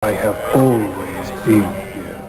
I have always been here.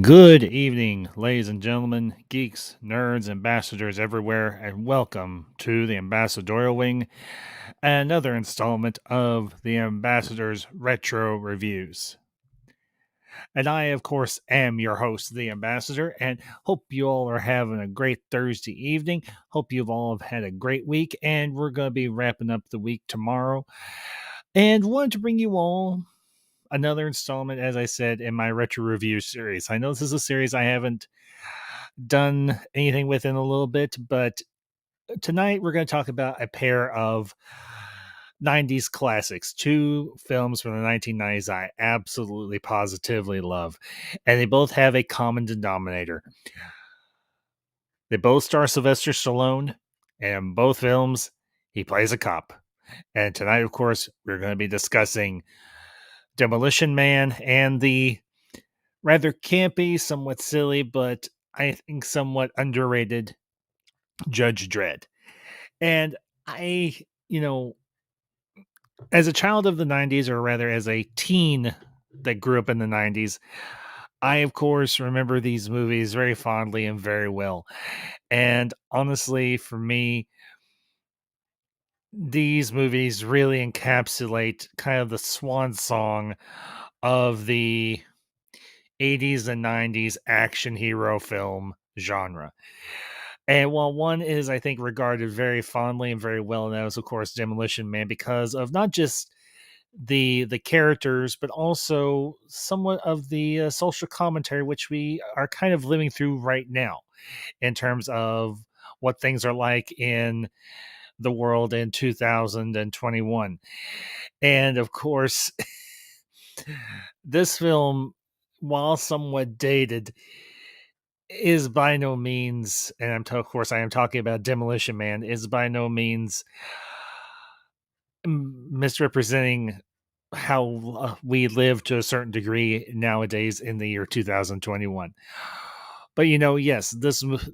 Good evening, ladies and gentlemen, geeks, nerds, ambassadors everywhere, and welcome to the Ambassadorial Wing, another installment of the Ambassador's Retro Reviews. And I, of course, am your host, the Ambassador, and hope you all are having a great Thursday evening. Hope you've all had a great week, and we're going to be wrapping up the week tomorrow. And wanted to bring you all another installment, as I said, in my retro review series. I know this is a series I haven't done anything with in a little bit, but tonight we're going to talk about a pair of 90s classics, two films from the 1990s I absolutely positively love, and they both have a common denominator. They both star Sylvester Stallone, and in both films he plays a cop. And tonight, of course, we're going to be discussing Demolition Man and the rather campy, somewhat silly, but I think somewhat underrated Judge Dredd. And I, you know, as a child of the 90s, or rather as a teen that grew up in the 90s, I, of course, remember these movies very fondly and very well. And honestly, for me, these movies really encapsulate kind of the swan song of the 80s and 90s action hero film genre. And while one is, I think, regarded very fondly and very well, and that was, of course, Demolition Man, because of not just the characters, but also somewhat of the social commentary, which we are kind of living through right now, in terms of what things are like in the world in 2021. And of course, this film, while somewhat dated, is by no means, and of course I am talking about Demolition Man, is by no means misrepresenting how we live to a certain degree nowadays in the year 2021. But yes,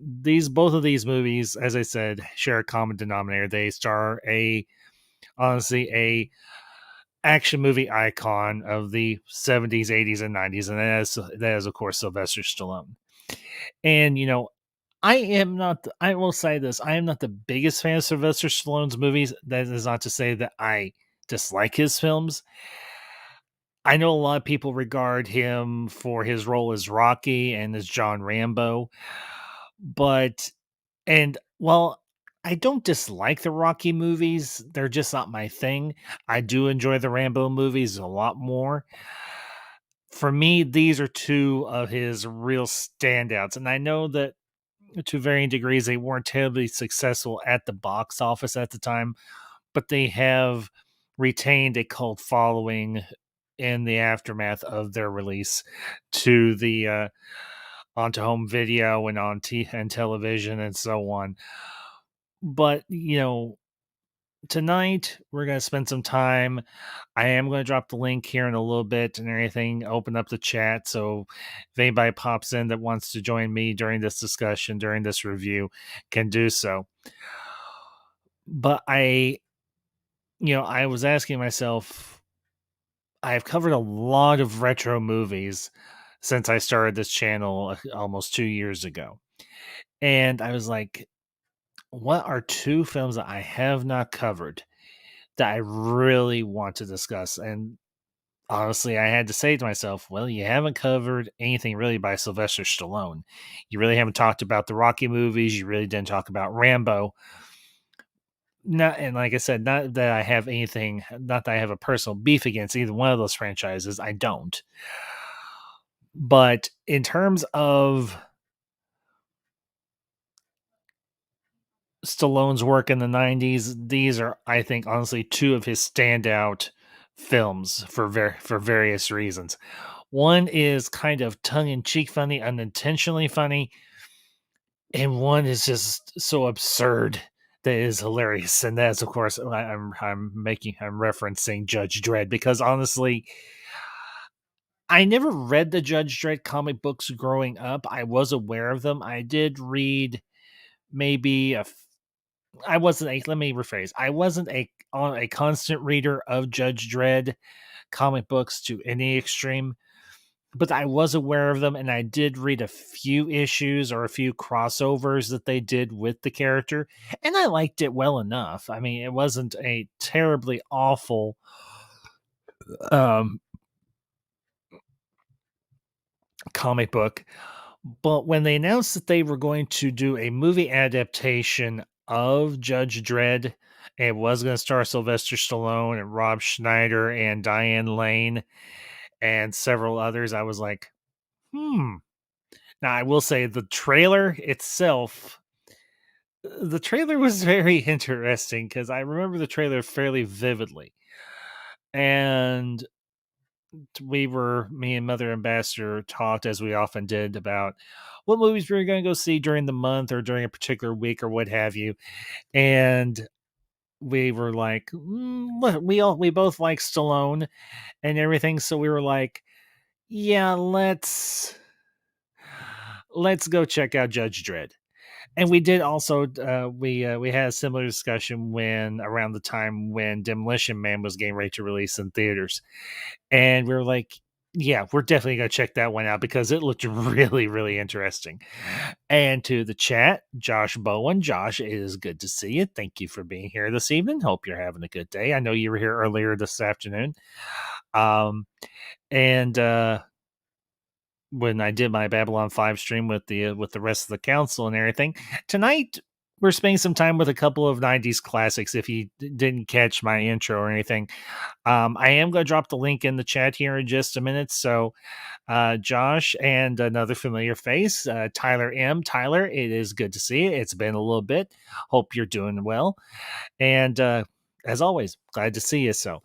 these both of these movies, as I said, share a common denominator. They star honestly a action movie icon of the 70s, 80s, and 90s, and that is of course Sylvester Stallone. And I will say this, I am not the biggest fan of Sylvester Stallone's movies. That is not to say that I dislike his films. I know a lot of people regard him for his role as Rocky and as John Rambo, but and while I don't dislike the Rocky movies, they're just not my thing. I do enjoy the Rambo movies a lot more. For me, these are two of his real standouts, and I know that to varying degrees they weren't terribly successful at the box office at the time, but they have retained a cult following in the aftermath of their release to the onto home video and and television and so on. But tonight we're going to spend some time. I am going to drop the link here in a little bit and everything, open up the chat, so if anybody pops in that wants to join me during this discussion, during this review, can do so. But I was asking myself, I've covered a lot of retro movies since I started this channel almost 2 years ago. And I was like, what are two films that I have not covered that I really want to discuss? And honestly, I had to say to myself, well, you haven't covered anything really by Sylvester Stallone. You really haven't talked about the Rocky movies. You really didn't talk about Rambo. Not, and like I said, not that I have anything, not that I have a personal beef against either one of those franchises. I don't. But in terms of Stallone's work in the 90s, these are, I think, honestly, two of his standout films for various reasons. One is kind of tongue-in-cheek funny, unintentionally funny, and one is just so absurd that it is hilarious. And that's, of course, I'm referencing Judge Dredd, because honestly, I never read the Judge Dredd comic books growing up. I was aware of them. I did read maybe I wasn't a let me rephrase. I wasn't a constant reader of Judge Dredd comic books to any extreme, but I was aware of them, and I did read a few issues or a few crossovers that they did with the character, and I liked it well enough. I mean, it wasn't a terribly awful um comic book. But when they announced that they were going to do a movie adaptation of Judge Dredd, it was going to star Sylvester Stallone and Rob Schneider and Diane Lane and several others, I was like, hmm. Now, I will say the trailer itself, the trailer was very interesting, because I remember the trailer fairly vividly. And me and Mother Ambassador talked, as we often did, about what movies we were going to go see during the month or during a particular week or what have you. And we were like, we both like Stallone and everything. So we were like, yeah, let's go check out Judge Dredd. And we did also we had a similar discussion when around the time when Demolition Man was getting ready to release in theaters, and we were like, yeah, we're definitely gonna check that one out, because it looked really interesting. And to the chat, Josh Bowen, Josh, it is good to see you. Thank you for being here this evening. Hope you're having a good day. I know you were here earlier this afternoon. Um, and when I did my Babylon 5 stream with the rest of the council and everything. Tonight we're spending some time with a couple of 90s classics. If you didn't catch my intro or anything, I am going to drop the link in the chat here in just a minute. So, Josh and another familiar face, Tyler M. Tyler, it is good to see you. It's been a little bit. Hope you're doing well. And as always, glad to see you. So,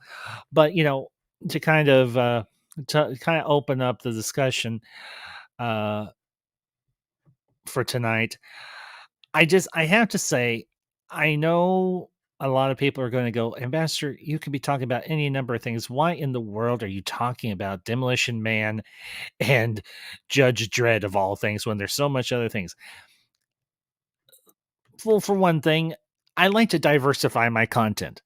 but to kind of open up the discussion uh, for tonight, I have to say, I know a lot of people are going to go, Ambassador, you could be talking about any number of things. Why in the world are you talking about Demolition Man and Judge Dredd of all things when there's so much other things? Well, for one thing, I like to diversify my content.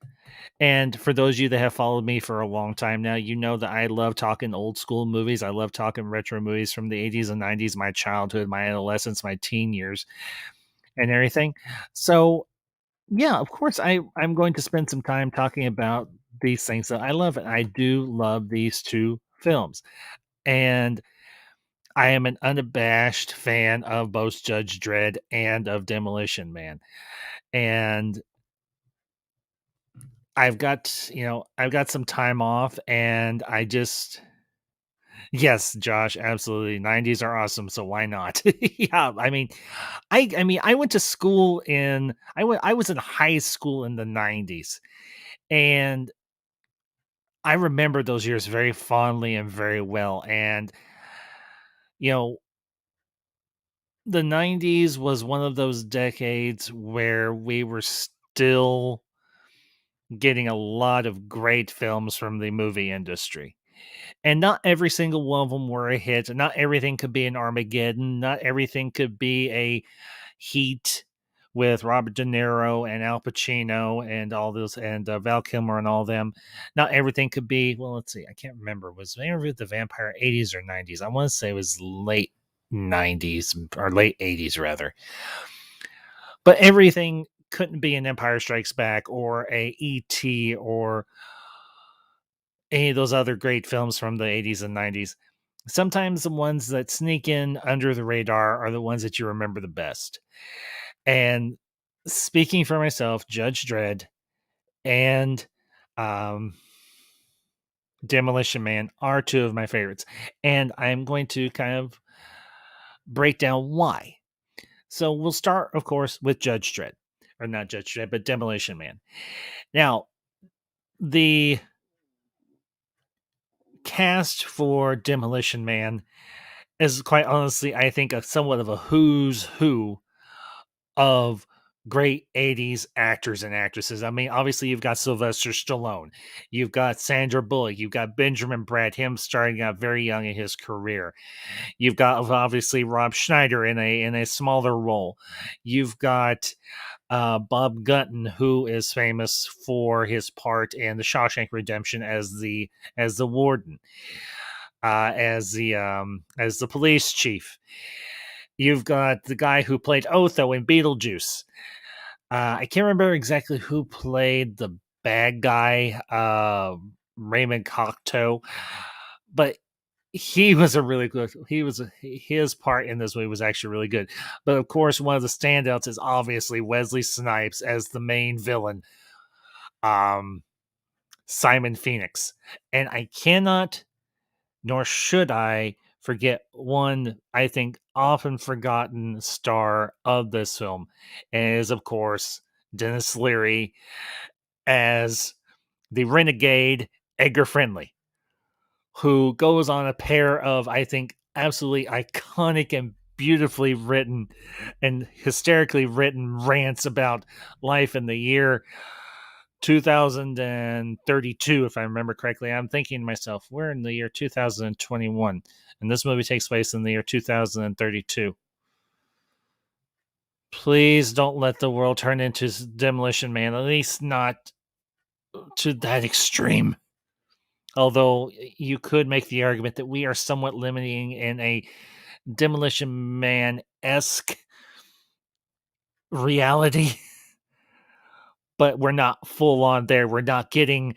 And for those of you that have followed me for a long time now, you know that I love talking old school movies. I love talking retro movies from the 80s and 90s, my childhood, my adolescence, my teen years, and everything. So, yeah, of course, I'm going to spend some time talking about these things that I love. And I do love these two films. And I am an unabashed fan of both Judge Dredd and of Demolition Man. And I've got some time off, and I just yes, Josh, absolutely. 90s are awesome, so why not? Yeah, I went to school in I was in high school in the 90s, and I remember those years very fondly and very well. And you know, the 90s was one of those decades where we were still getting a lot of great films from the movie industry. And not every single one of them were a hit. Not everything could be an Armageddon. Not everything could be a Heat with Robert De Niro and Al Pacino and all those, and Val Kilmer and all them. Not everything could be. Well, let's see. I can't remember. Was Interview with the Vampire 80s or 90s? I want to say it was late 90s or late 80s rather. But everything couldn't be an Empire Strikes Back or a E.T. or any of those other great films from the 80s and 90s. Sometimes the ones that sneak in under the radar are the ones that you remember the best. And speaking for myself, Judge Dredd and um, Demolition Man are two of my favorites. And I'm going to kind of break down why. So we'll start, of course, with Judge Dredd. or not Judge Dredd, but Demolition Man. Now, the cast for Demolition Man is quite honestly, I think, a somewhat of a who's who of great 80s actors and actresses. I mean, obviously, you've got Sylvester Stallone, you've got Sandra Bullock, you've got Benjamin Bratt, him starting out very young in his career. You've got obviously Rob Schneider in a smaller role. You've got Bob Gunton, who is famous for his part in The Shawshank Redemption as the warden, as the police chief. You've got the guy who played Otho in Beetlejuice. I can't remember exactly who played the bad guy, Raymond Cocteau, but he was a really good. His part in this movie was actually really good. But of course, one of the standouts is obviously Wesley Snipes as the main villain, um, Simon Phoenix, and I cannot nor should I forget one, I think, often forgotten star of this film, and is, of course, Dennis Leary as the renegade Edgar Friendly, who goes on a pair of, I think, absolutely iconic and beautifully written and hysterically written rants about life in the year 2032, if I remember correctly. I'm thinking to myself, we're in the year 2021, and this movie takes place in the year 2032. Please don't let the world turn into Demolition Man, at least not to that extreme. Although you could make the argument that we are somewhat limiting in a Demolition Man esque reality, but we're not full on there. We're not getting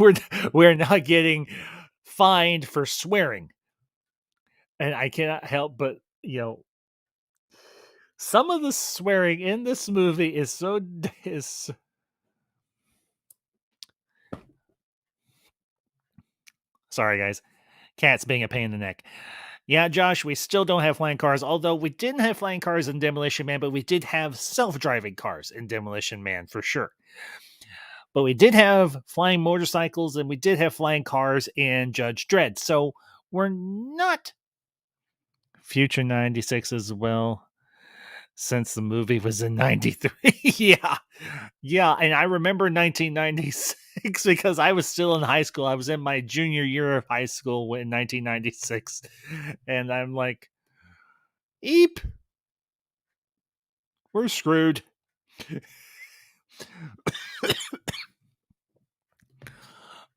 we're we're not getting fined for swearing. And I cannot help but, some of the swearing in this movie is is sorry guys. Cat's being a pain in the neck. Yeah, Josh, we still don't have flying cars, although we didn't have flying cars in Demolition Man, but we did have self-driving cars in Demolition Man for sure. But we did have flying motorcycles and we did have flying cars in Judge Dredd. So we're not future 96 as well, since the movie was in 93. Yeah. Yeah. And I remember 1996 because I was still in high school. I was in my junior year of high school in 1996. And I'm like, eep, we're screwed.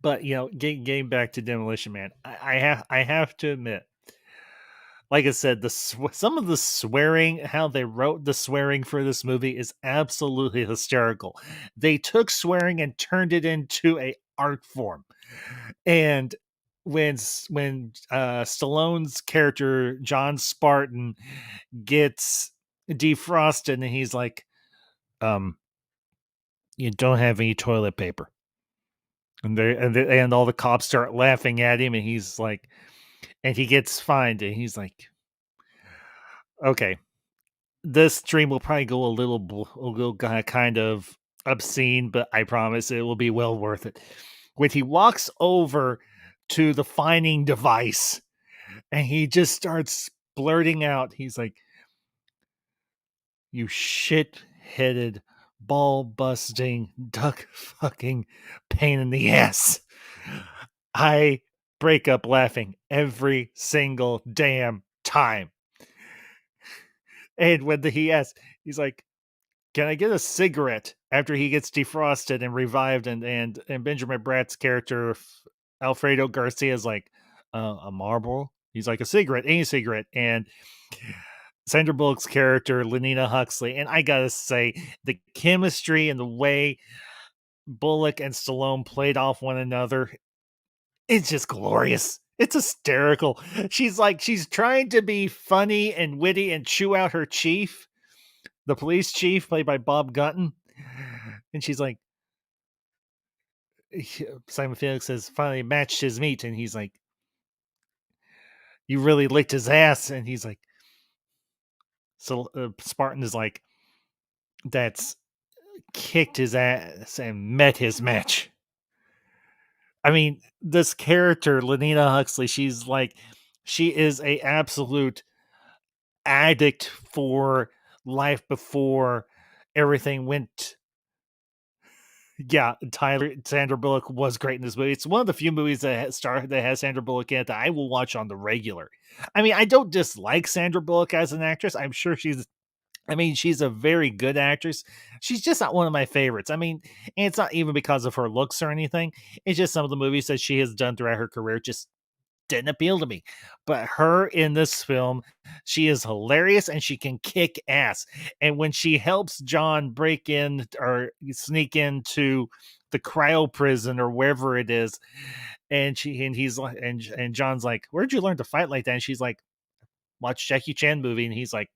But getting back to Demolition Man, I have to admit, like I said, some of the swearing, how they wrote the swearing for this movie is absolutely hysterical. They took swearing and turned it into a art form. And when Stallone's character John Spartan gets defrosted, and he's like, "You don't have any toilet paper," and all the cops start laughing at him, and he's like, and he gets fined, and he's like, "Okay, this stream will probably go a little kind of obscene, but I promise it will be well worth it." When he walks over to the fining device and he just starts blurting out, he's like, "You shit headed, ball busting, duck fucking pain in the ass." I break up laughing every single damn time. And when he asks, he's like, "Can I get a cigarette?" After he gets defrosted and revived, and Benjamin Bratt's character Alfredo Garcia is like, "A Marlboro?" He's like, "A cigarette, any cigarette." And Sandra Bullock's character Lenina Huxley, and I gotta say, the chemistry and the way Bullock and Stallone played off one another, it's just glorious. It's hysterical. She's trying to be funny and witty and chew out her chief, the police chief, played by Bob Gunton. And she's like, Simon Felix has finally matched his meat, and he's like, "You really licked his ass," and he's like, so Spartan is like, that's kicked his ass and met his match. I mean, this character, Lenina Huxley, she is a absolute addict for life before everything went. Yeah, Sandra Bullock was great in this movie. It's one of the few movies that has Sandra Bullock in it that I will watch on the regular. I mean, I don't dislike Sandra Bullock as an actress. I'm sure she's a very good actress. She's just not one of my favorites. I mean, and it's not even because of her looks or anything. It's just some of the movies that she has done throughout her career just didn't appeal to me. But her in this film, she is hilarious and she can kick ass. And when she helps John break in or sneak into the cryo prison or wherever it is, and John's like, "Where'd you learn to fight like that?" And she's like, "Watch Jackie Chan movie," and he's like,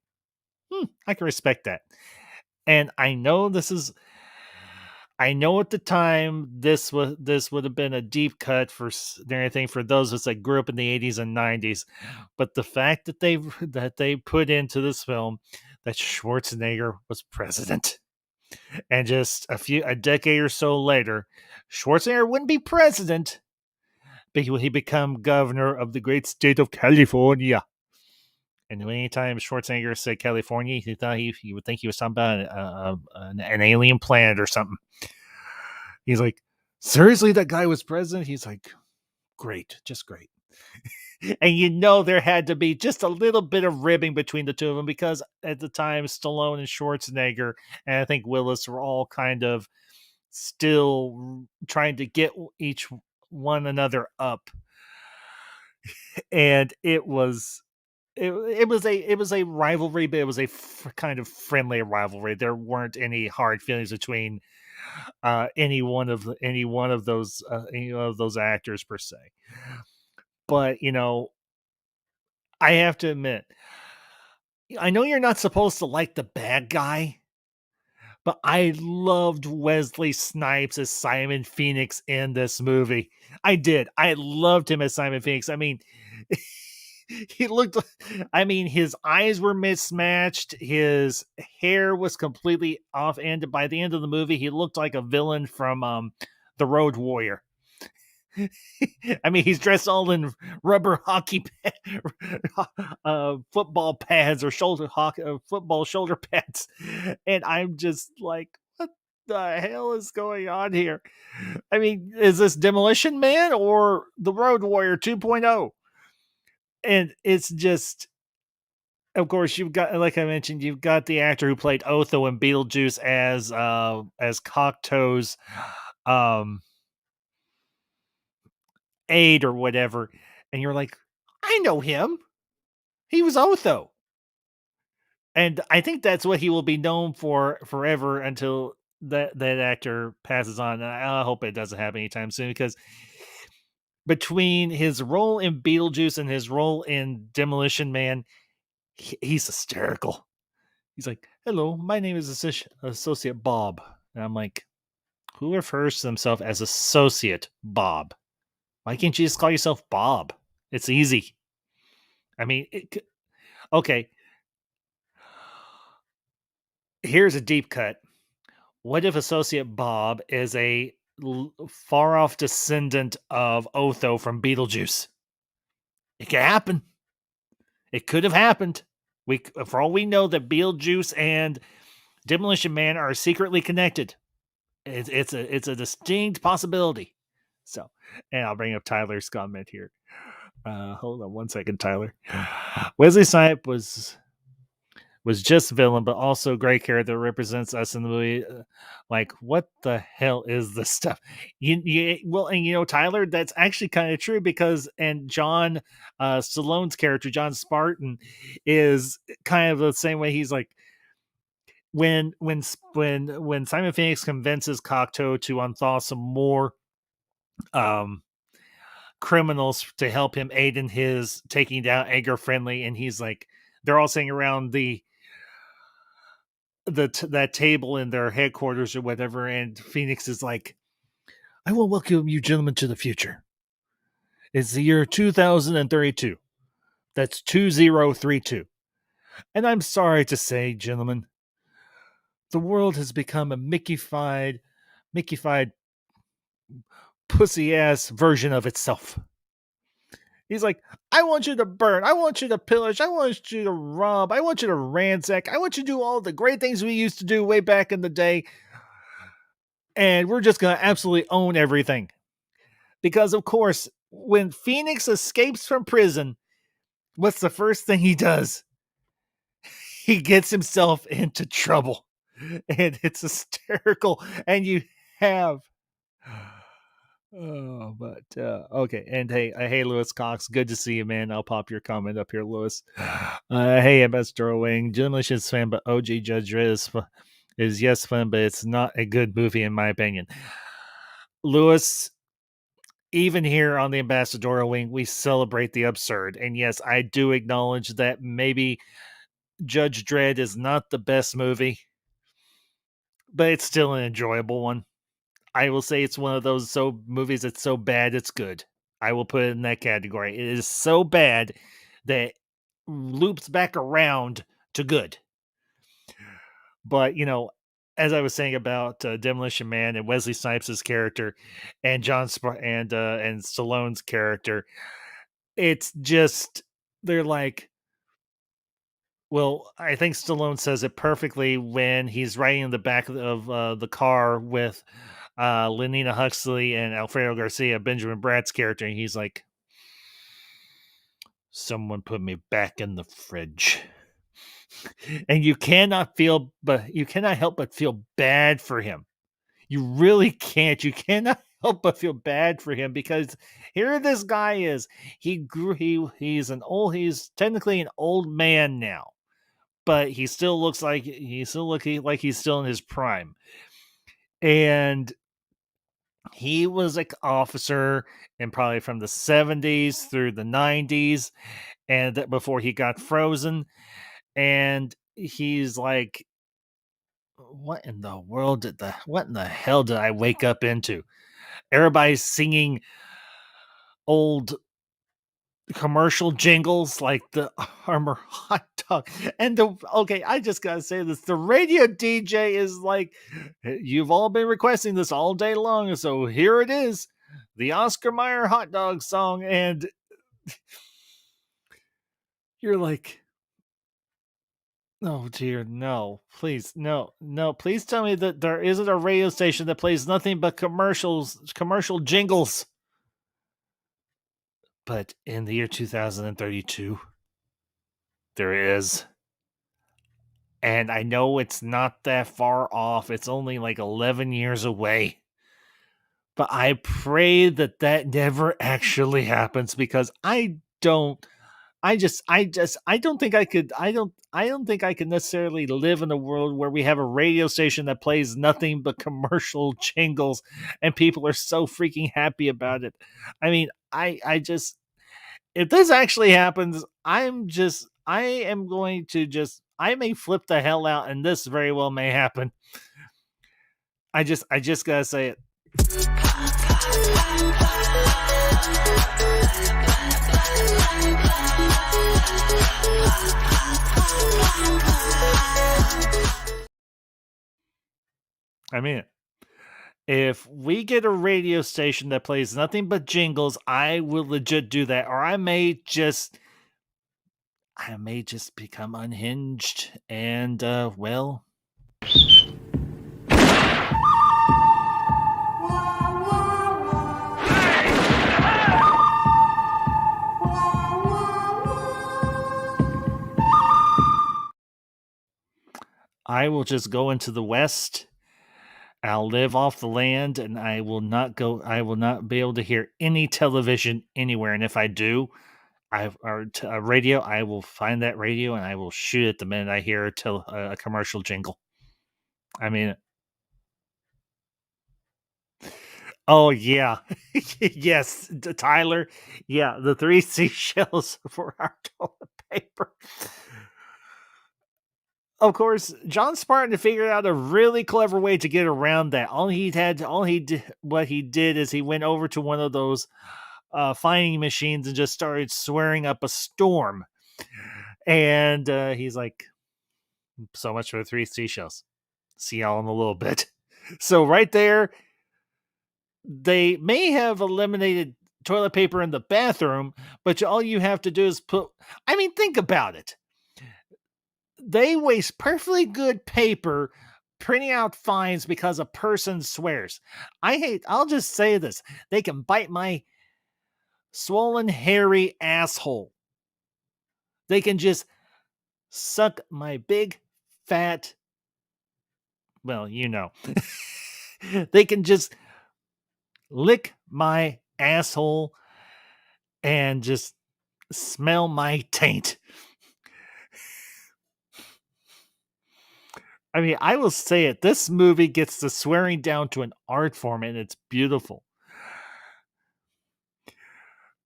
"I can respect that." And I know at the time this would have been a deep cut for anything for those of us that grew up in the 80s and 90s, but the fact that they put into this film that Schwarzenegger was president, and just a decade or so later, Schwarzenegger wouldn't be president, but he become governor of the great state of California. And anytime Schwarzenegger said California, he thought he would think he was talking about an alien planet or something. He's like, seriously, that guy was president? He's like, great, just great. And there had to be just a little bit of ribbing between the two of them because at the time, Stallone and Schwarzenegger, and I think Willis were all kind of still trying to get each one another up. And it was a rivalry, but it was a kind of friendly rivalry. There weren't any hard feelings between any one of those actors per se. But I have to admit, I know you're not supposed to like the bad guy, but I loved Wesley Snipes as Simon Phoenix in this movie. I did. I loved him as Simon Phoenix. I mean, he looked, I mean, his eyes were mismatched. His hair was completely off. And by the end of the movie, he looked like a villain from The Road Warrior. I mean, he's dressed all in rubber hockey football pads or football shoulder pads. And I'm just like, what the hell is going on here? I mean, is this Demolition Man or The Road Warrior 2.0? And it's just, of course, you've got, like I mentioned, you've got the actor who played Otho in Beetlejuice as Cocteau's um aide or whatever, and you're like, I know him. He was Otho. And I think that's what he will be known for forever until that actor passes on. And I hope it doesn't happen anytime soon because between his role in Beetlejuice and his role in Demolition Man, he's hysterical. He's like, hello, my name is Associate Bob. And I'm like, who refers to himself as Associate Bob? Why can't you just call yourself Bob? It's easy. I mean, okay. Here's a deep cut. What if Associate Bob is a far off descendant of Otho from Beetlejuice? It could happen. It could have happened. For all we know, that Beetlejuice and Demolition Man are secretly connected. It's a distinct possibility. So, and I'll bring up Tyler's comment here. Hold on one second, Tyler. Wesley Snipes was just villain, but also great character that represents us in the movie. Like, what the hell is this stuff? Well, and Tyler, that's actually kind of true because John Stallone's character, John Spartan, is kind of the same way. He's like, when Simon Phoenix convinces Cocteau to unthaw some more um criminals to help him aid in his taking down Edgar Friendly, and he's like, they're all sitting around that table in their headquarters or whatever, and Phoenix is like, I will welcome you gentlemen to the future. It's the year 2032. That's 2032. And I'm sorry to say, gentlemen, the world has become a Mickey-fied pussy ass version of itself. He's like, I want you to burn, I want you to pillage, I want you to rob, I want you to ransack, I want you to do all the great things we used to do way back in the day, and we're just gonna absolutely own everything. Because of course, when Phoenix escapes from prison, what's the first thing he does? He gets himself into trouble. And it's hysterical. And you have okay. And hey, Lewis Cox, good to see you, man. I'll pop your comment up here, Lewis. Hey, Ambassador Wing, Demolition is fan, but OG Judge Dredd is yes fun, but it's not a good movie in my opinion. Lewis, even here on the Ambassadorial Wing, we celebrate the absurd. And yes, I do acknowledge that maybe Judge Dredd is not the best movie, but it's still an enjoyable one. I will say it's one of those movies that's so bad it's good. I will put it in that category. It is so bad that it loops back around to good. But as I was saying about Demolition Man and Wesley Snipes' character, and and Stallone's character, it's just they're like. Well, I think Stallone says it perfectly when he's riding in the back of the car with Lenina Huxley and Alfredo Garcia, Benjamin Bratt's character, and he's like, "Someone put me back in the fridge," and you cannot help but feel bad for him. You really can't. You cannot help but feel bad for him because here this guy is. He's technically an old man now, but he still looks like he's still in his prime. And he was an officer and probably from the 70s through the 90s and before he got frozen. And he's like, what in the hell did I wake up into? Everybody's singing old commercial jingles like the Armor hot dog. And I just gotta say this, the radio DJ is like, you've all been requesting this all day long, so here it is, the Oscar Mayer hot dog song. And you're like, oh dear, no, please, no, please tell me that there isn't a radio station that plays nothing but commercial jingles. But in the year 2032, there is. And I know it's not that far off. It's only like 11 years away. But I pray that never actually happens because I don't think I could necessarily live in a world where we have a radio station that plays nothing but commercial jingles and people are so freaking happy about it. I mean, if this actually happens, I am going to I may flip the hell out, and this very well may happen. I just gotta say it. I mean, if we get a radio station that plays nothing but jingles, I will legit do that, or I may just become unhinged and well. I will just go into the West. I'll live off the land, and I will not be able to hear any television anywhere. And if I do, a radio, I will find that radio and I will shoot it the minute I hear a commercial jingle. I mean, oh yeah, yes, Tyler, yeah, the 3 seashells for our toilet paper. Of course, John Spartan figured out a really clever way to get around that. What he did is he went over to one of those finding machines and just started swearing up a storm. And he's like, so much for the 3 seashells. See y'all in a little bit. So right there, they may have eliminated toilet paper in the bathroom, but all you have to do is put. I mean, think about it. They waste perfectly good paper printing out fines because a person swears. I'll just say this. They can bite my swollen, hairy asshole. They can just suck my big, fat, well, you know. They can just lick my asshole and just smell my taint. I mean, I will say it. This movie gets the swearing down to an art form, and it's beautiful.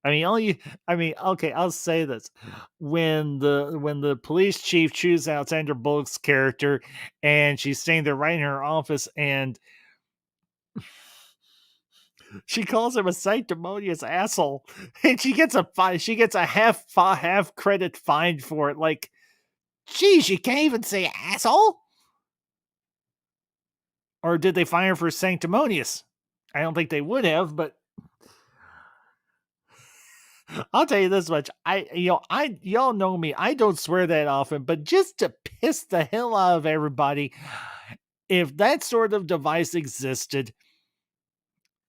I mean, okay, I'll say this. When the police chief chooses out Sandra Bullock's character and she's staying there right in her office and she calls him a sanctimonious asshole and she gets a half credit fine for it. Like, geez, you can't even say asshole? Or did they fine her for sanctimonious? I don't think they would have, but I'll tell you this much. Y'all know me. I don't swear that often, but just to piss the hell out of everybody, if that sort of device existed,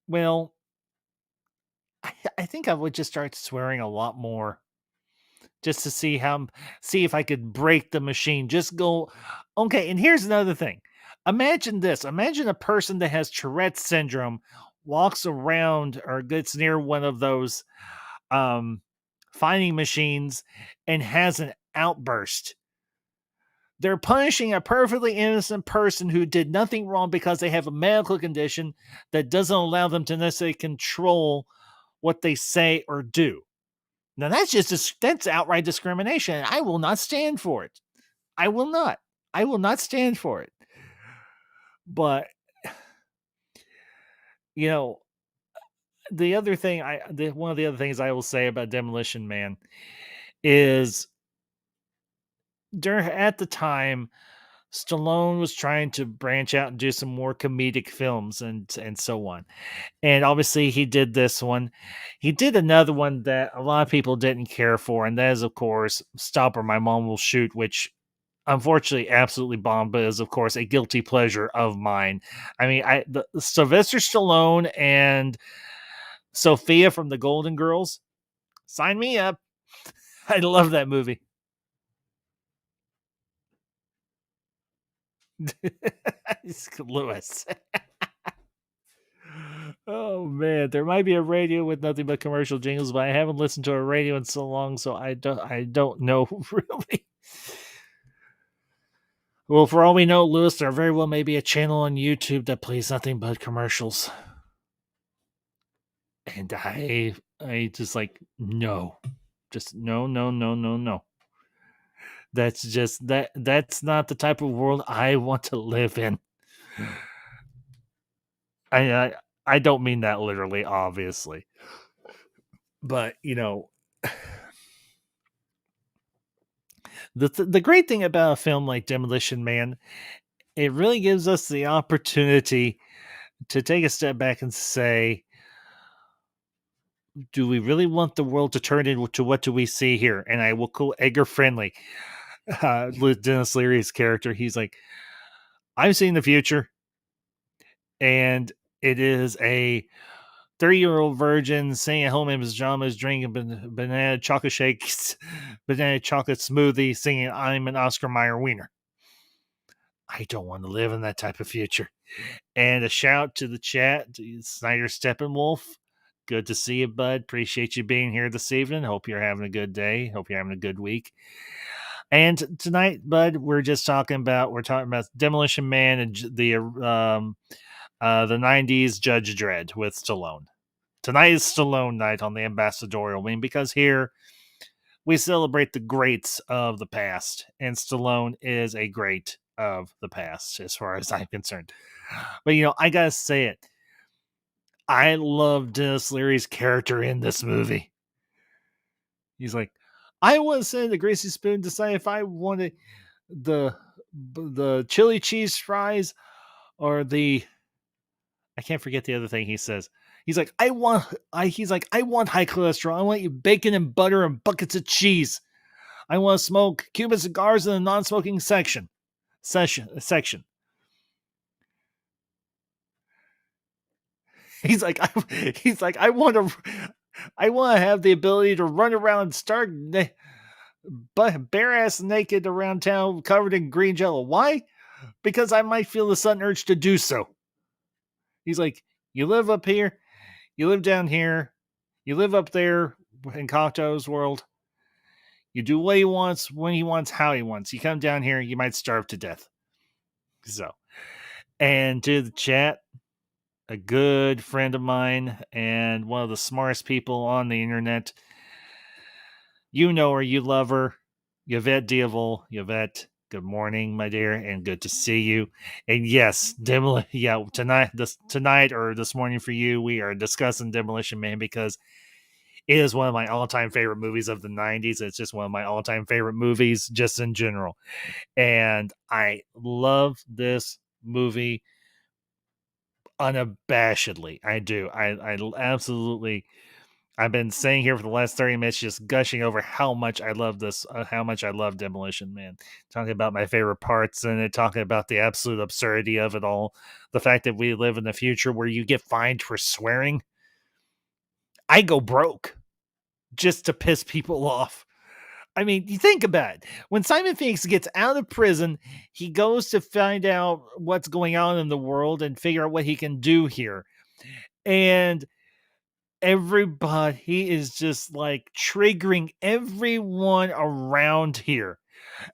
well, I think I would just start swearing a lot more just to see if I could break the machine. Just go, okay. And here's another thing. Imagine this. Imagine a person that has Tourette's syndrome walks around or gets near one of those um finding machines and has an outburst. They're punishing a perfectly innocent person who did nothing wrong because they have a medical condition that doesn't allow them to necessarily control what they say or do. Now that's outright discrimination, and I will not stand for it. I will not. I will not stand for it. But you know, one of the other things I will say about Demolition Man is at the time, Stallone was trying to branch out and do some more comedic films and so on. And obviously he did this one. He did another one that a lot of people didn't care for, and that is of course Stop or My Mom Will Shoot, which unfortunately absolutely bombed, but is of course a guilty pleasure of mine. I mean, the Sylvester Stallone and Sophia from the Golden Girls, sign me up. I love that movie. Lewis. Oh man, there might be a radio with nothing but commercial jingles, but I haven't listened to a radio in so long, so I don't know really. Well, for all we know, Lewis, there very well may be a channel on YouTube that plays nothing but commercials. And I just like no. Just no, no, no, no, no. That's not the type of world I want to live in. I don't mean that literally, obviously. But, the great thing about a film like Demolition Man, it really gives us the opportunity to take a step back and say, do we really want the world to turn into what do we see here? And I will quote Edgar Friendly, Dennis Leary's character. He's like, I'm seeing the future, and it is a 30-year-old virgin sitting at home in his pajamas, drinking banana chocolate shakes, banana chocolate smoothie, singing I'm an Oscar Mayer wiener. I don't want to live in that type of future. And a shout to the chat, to Snyder Steppenwolf. Good to see you, bud. Appreciate you being here this evening. Hope you're having a good day. Hope you're having a good week. And tonight, bud, we're talking about Demolition Man and the 90s Judge Dredd with Stallone. Tonight is Stallone night on the Ambassadorial Wing because here we celebrate the greats of the past, and Stallone is a great of the past as far as I'm concerned. But I gotta say it. I love Dennis Leary's character in this movie. He's like, I want to send the Greasy Spoon to decide if I wanted the the chili cheese fries or the I can't forget the other thing he says. He's like, I want high cholesterol. I want you bacon and butter and buckets of cheese. I want to smoke Cuban cigars in the non-smoking section. He's like, I want to have the ability to run around stark bare ass naked around town covered in green jello. Why? Because I might feel the sudden urge to do so. He's like, you live up here, you live down here, you live up there in Cocteau's world. You do what he wants, when he wants, how he wants. You come down here, you might starve to death. So, and to the chat, a good friend of mine and one of the smartest people on the internet. You know her, you love her, Yvette Diavol. Yvette, good morning, my dear, and good to see you. And yes, tonight or this morning for you, we are discussing Demolition Man because it is one of my all-time favorite movies of the 90s. It's just one of my all-time favorite movies just in general. And I love this movie unabashedly. I do. I absolutely. I've been saying here for the last 30 minutes, just gushing over how much I love this, how much I love Demolition Man. Talking about my favorite parts in it, talking about the absolute absurdity of it all. The fact that we live in the future where you get fined for swearing. I go broke just to piss people off. I mean, you think about it. When Simon Phoenix gets out of prison, he goes to find out what's going on in the world and figure out what he can do here. And everybody is just like triggering everyone around here.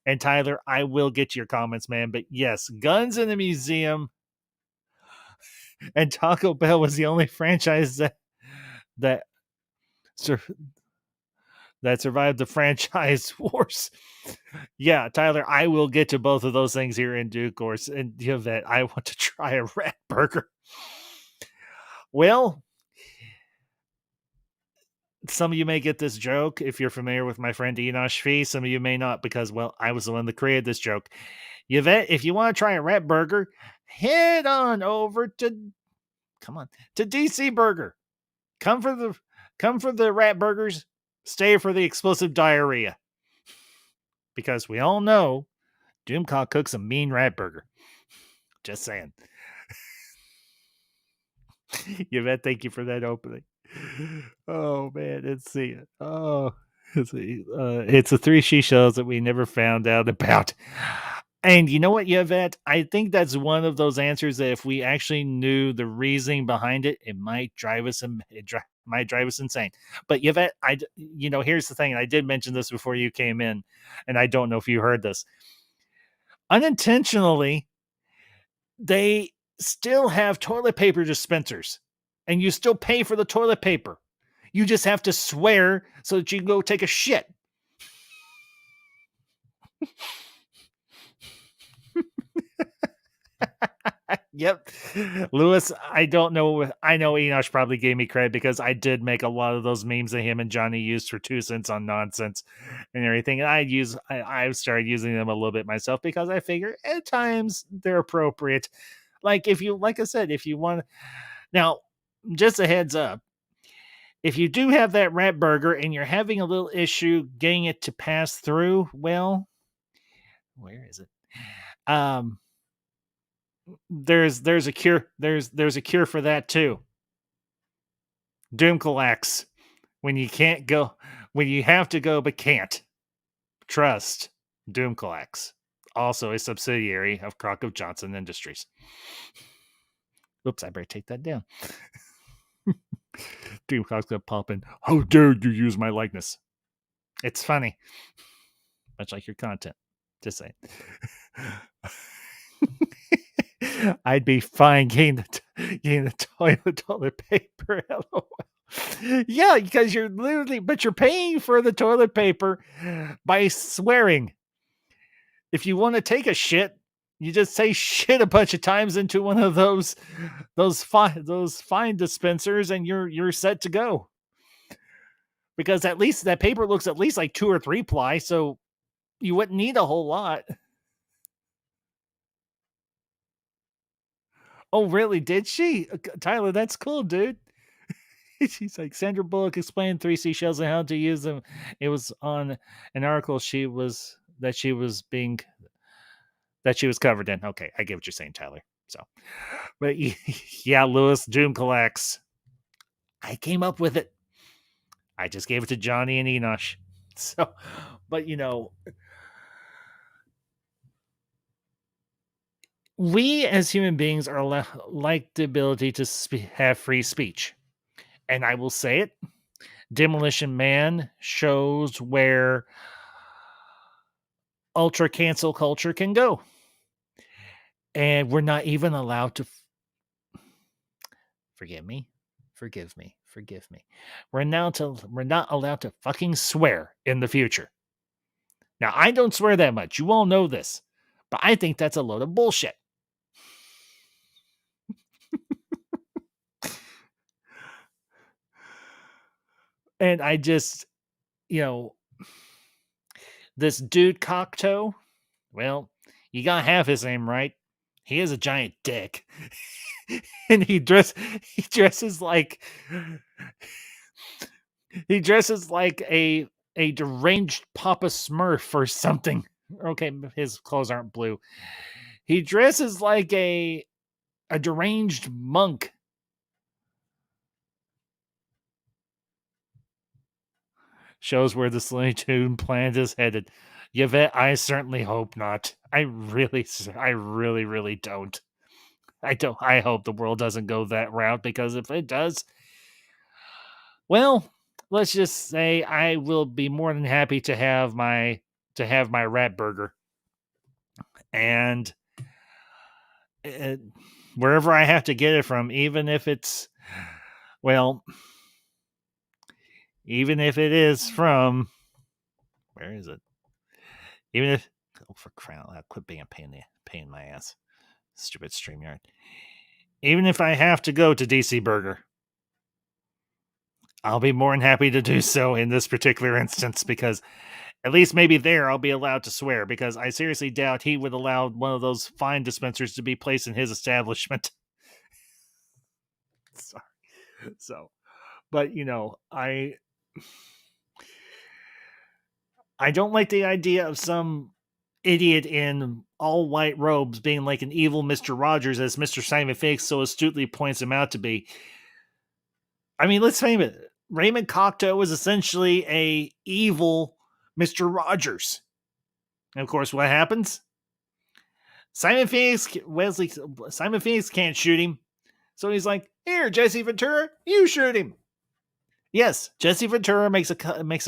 And Tyler, I will get your comments, man. But yes, guns in the museum and Taco Bell was the only franchise that survived the franchise wars. Yeah, Tyler, I will get to both of those things here in due course. And Yvette, I want to try a rat burger. Well, some of you may get this joke if you're familiar with my friend Enosh Fee. Some of you may not because, well, I was the one that created this joke. Yvette, if you want to try a rat burger, head on over to DC Burger. Come for the rat burgers, stay for the explosive diarrhea. Because we all know Doomcock cooks a mean rat burger. Just saying. Yvette, thank you for that opening. Oh man, let's see. Let's see. It's the three she shows that we never found out about. And you know what, Yvette? I think that's one of those answers that if we actually knew the reasoning behind it, it might drive us insane. But Yvette, here's the thing. I did mention this before you came in, and I don't know if you heard this. Unintentionally, they still have toilet paper dispensers, and you still pay for the toilet paper. You just have to swear so that you can go take a shit. Yep. Lewis, I don't know. I know Enosh probably gave me credit because I did make a lot of those memes that him and Johnny used for 2 cents on nonsense and everything. And I've started using them a little bit myself because I figure at times they're appropriate. Like I said, if you want now, just a heads up. If you do have that rat burger and you're having a little issue getting it to pass through, well, where is it? There's a cure. There's a cure for that too. Doomcolax. When you can't go, when you have to go but can't. Trust Doomcolax. Also a subsidiary of Crockett Johnson Industries. Oops, I better take that down. Doomcolax gonna pop in. How dare you use my likeness? It's funny. Much like your content. Just saying. I'd be fine getting the toilet paper. LOL. Yeah, because you're paying for the toilet paper by swearing. If you want to take a shit, you just say shit a bunch of times into one of those fine dispensers, and you're set to go. Because at least that paper looks at least like 2 or 3 ply, so you wouldn't need a whole lot. Oh, really? Did she? Tyler, that's cool, dude. She's like, Sandra Bullock explained three seashells and how to use them. It was on an article she was covered in. Okay, I get what you're saying, Tyler. So, but yeah, Lewis, Doom collects. I came up with it. I just gave it to Johnny and Enosh. So, but we as human beings are like the ability to have free speech. And I will say it, Demolition Man shows where ultra cancel culture can go. And we're not even allowed to forgive me. We're not allowed to fucking swear in the future. Now, I don't swear that much. You all know this. But I think that's a load of bullshit. And I just, this dude Cocteau, well, you got half his name right. He is a giant dick. And he dresses like a deranged Papa Smurf or something. Okay, his clothes aren't blue. He dresses like a deranged monk. Shows where the Looney Tune plant is headed. Yvette, I certainly hope not. I really, really don't. I hope the world doesn't go that route, because if it does, well, let's just say I will be more than happy to have my rat burger, and wherever I have to get it from, even if it is from, where is it? Even if, for crying out loud, quit being a pain in my ass, stupid StreamYard. Even if I have to go to DC Burger, I'll be more than happy to do so in this particular instance, because at least maybe there I'll be allowed to swear, because I seriously doubt he would allow one of those fine dispensers to be placed in his establishment. Sorry. So, but I don't like the idea of some idiot in all white robes being like an evil Mr. Rogers, as Mr. Simon Fakes so astutely points him out to be. I mean, let's face it. Raymond Cocteau is essentially a evil Mr. Rogers. And of course, what happens? Simon Phoenix can't shoot him. So he's like, here, Jesse Ventura, you shoot him. Yes, Jesse Ventura makes a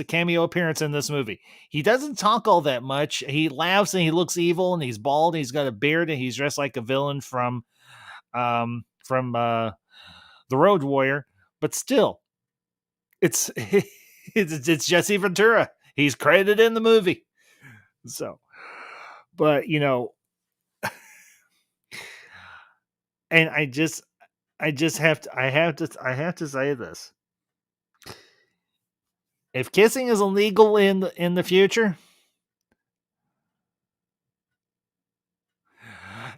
cameo appearance in this movie. He doesn't talk all that much. He laughs and he looks evil and he's bald and he's got a beard and he's dressed like a villain from The Road Warrior. But still, it's Jesse Ventura. He's credited in the movie. So, but and I have to say this. If kissing is illegal in the future,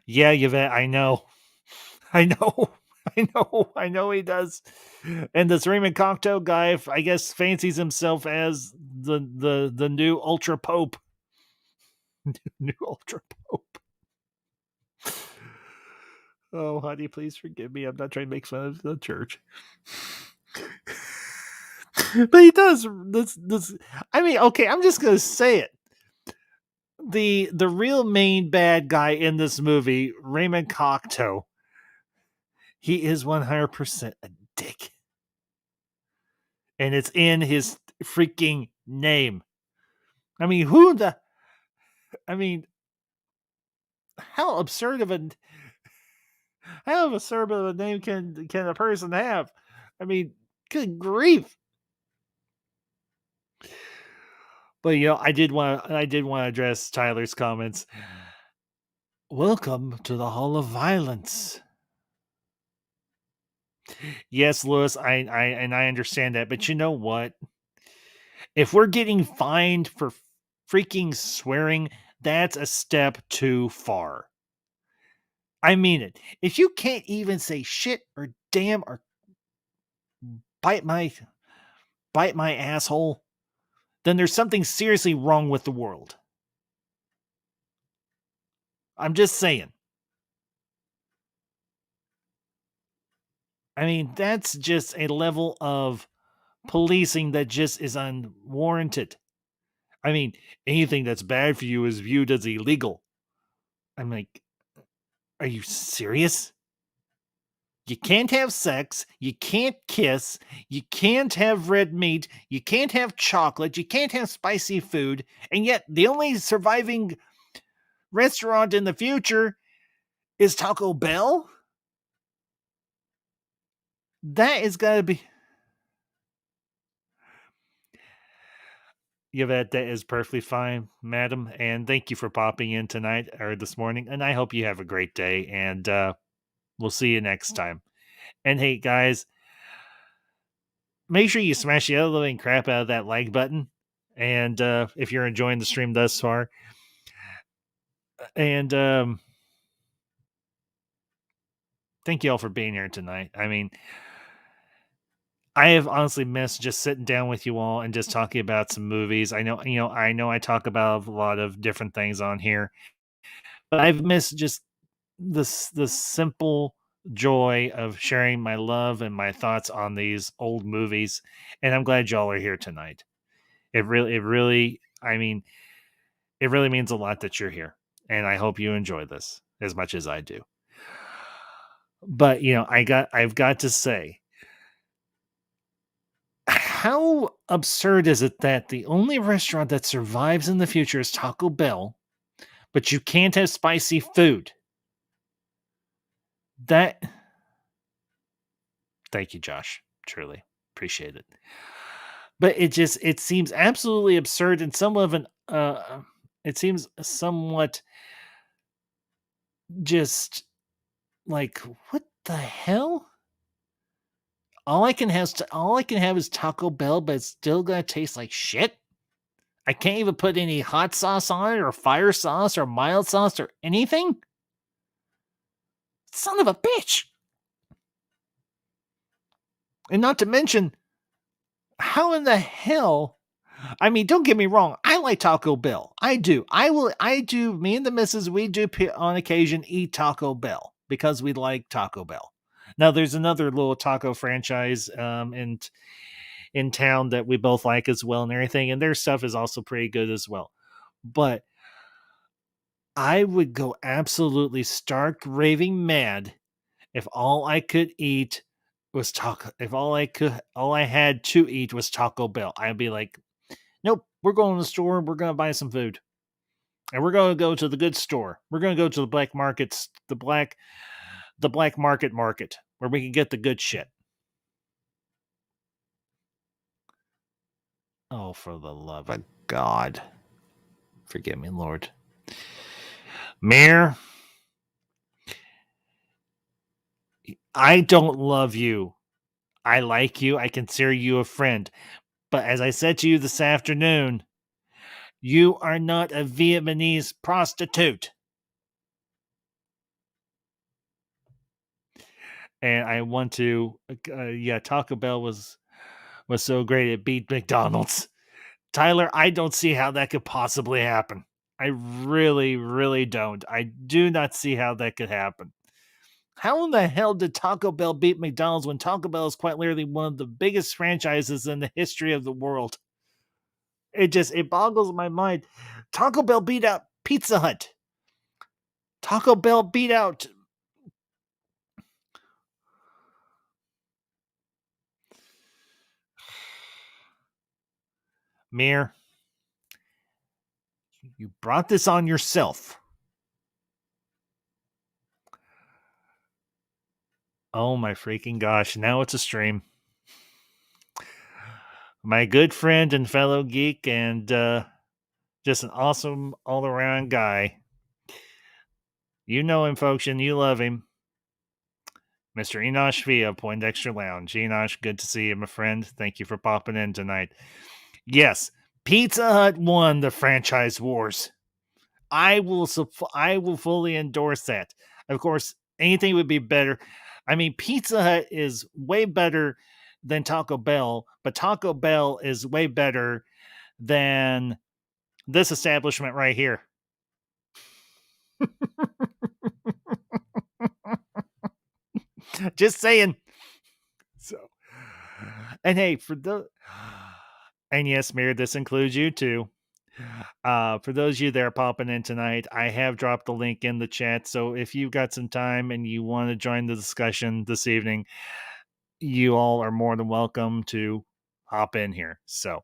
yeah, Yvette, I know he does. And this Raymond Cocteau guy, I guess, fancies himself as the new Ultra Pope. New Ultra Pope. Oh, honey, please forgive me. I'm not trying to make fun of the church. But he does this. I mean, okay, I'm just gonna say it. The real main bad guy in this movie, Raymond Cocteau, he is 100% a dick. And it's in his freaking name. I mean, how absurd of a name can a person have? I mean, good grief. But I did want to address Tyler's comments. Welcome to the Hall of Violence. Yes, Lewis, I understand that, but you know what? If we're getting fined for freaking swearing, that's a step too far. I mean it. If you can't even say shit or damn or bite my asshole, then there's something seriously wrong with the world. I'm just saying. I mean, that's just a level of policing that just is unwarranted. I mean, anything that's bad for you is viewed as illegal. I'm like, are you serious? You can't have sex, you can't kiss, you can't have red meat, you can't have chocolate, you can't have spicy food, and yet the only surviving restaurant in the future is Taco Bell? That is gotta be. Yeah, that is perfectly fine, madam, and thank you for popping in tonight or this morning, and I hope you have a great day, and we'll see you next time. And hey, guys, make sure you smash the other living crap out of that like button, and if you're enjoying the stream thus far, and thank you all for being here tonight. I mean, I have honestly missed just sitting down with you all and just talking about some movies. I know I talk about a lot of different things on here, but I've missed just the simple joy of sharing my love and my thoughts on these old movies. And I'm glad y'all are here tonight. I mean, it really means a lot that you're here. And I hope you enjoy this as much as I do. But I've got to say, how absurd is it that the only restaurant that survives in the future is Taco Bell, but you can't have spicy food? That. Thank you, Josh. Truly appreciate it. But it seems absolutely absurd and somewhat of an it seems somewhat just like, what the hell? All I can have is Taco Bell, but it's still gonna taste like shit. I can't even put any hot sauce on it, or fire sauce, or mild sauce, or anything. Son of a bitch! And not to mention, how in the hell? I mean, don't get me wrong. I like Taco Bell. I do. I do. Me and the missus, we do on occasion eat Taco Bell because we like Taco Bell. Now, there's another little taco franchise in town that we both like as well and everything, and their stuff is also pretty good as well. But I would go absolutely stark raving mad if all I could eat was taco. If all I had to eat was Taco Bell, I'd be like, nope, we're going to the store. We're going to buy some food. And we're going to go to the good store. We're going to go to the black markets, the black market where we can get the good shit. Oh, for the love of God. Forgive me, Lord. Mayor, I don't love you. I like you. I consider you a friend. But as I said to you this afternoon, you are not a Vietnamese prostitute. And I want to, Taco Bell was so great it beat McDonald's. Tyler, I don't see how that could possibly happen. I really, really don't. I do not see how that could happen. How in the hell did Taco Bell beat McDonald's when Taco Bell is quite literally one of the biggest franchises in the history of the world? It boggles my mind. Taco Bell beat out Pizza Hut. Taco Bell beat out Mir. You brought this on yourself. Oh my freaking gosh. Now it's a stream. My good friend and fellow geek and just an awesome all around guy. You know him, folks, and you love him. Mr. Enosh via Poindexter Lounge. Enosh, good to see you, my friend. Thank you for popping in tonight. Yes, Pizza Hut won the franchise wars. I will fully endorse that. Of course, anything would be better. I mean, Pizza Hut is way better than Taco Bell, but Taco Bell is way better than this establishment right here. Just saying. So, and hey, and yes, Mir, this includes you too. For those of you that are popping in tonight, I have dropped the link in the chat. So if you've got some time and you want to join the discussion this evening, you all are more than welcome to hop in here. So,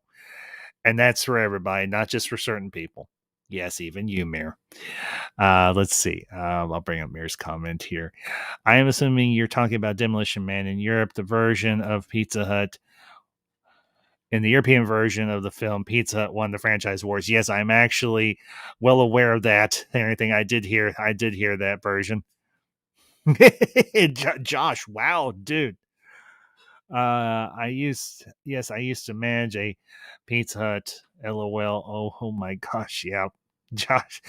and that's for everybody, not just for certain people. Yes, even you, Mir. Let's see. I'll bring up Mir's comment here. I am assuming you're talking about Demolition Man in Europe, the version of Pizza Hut. In the European version of the film, Pizza Hut won the franchise wars. Yes, I'm actually well aware of that. Anything I did hear that version. Josh, wow, dude. I used to manage a Pizza Hut. LOL. Oh my gosh, yeah, Josh.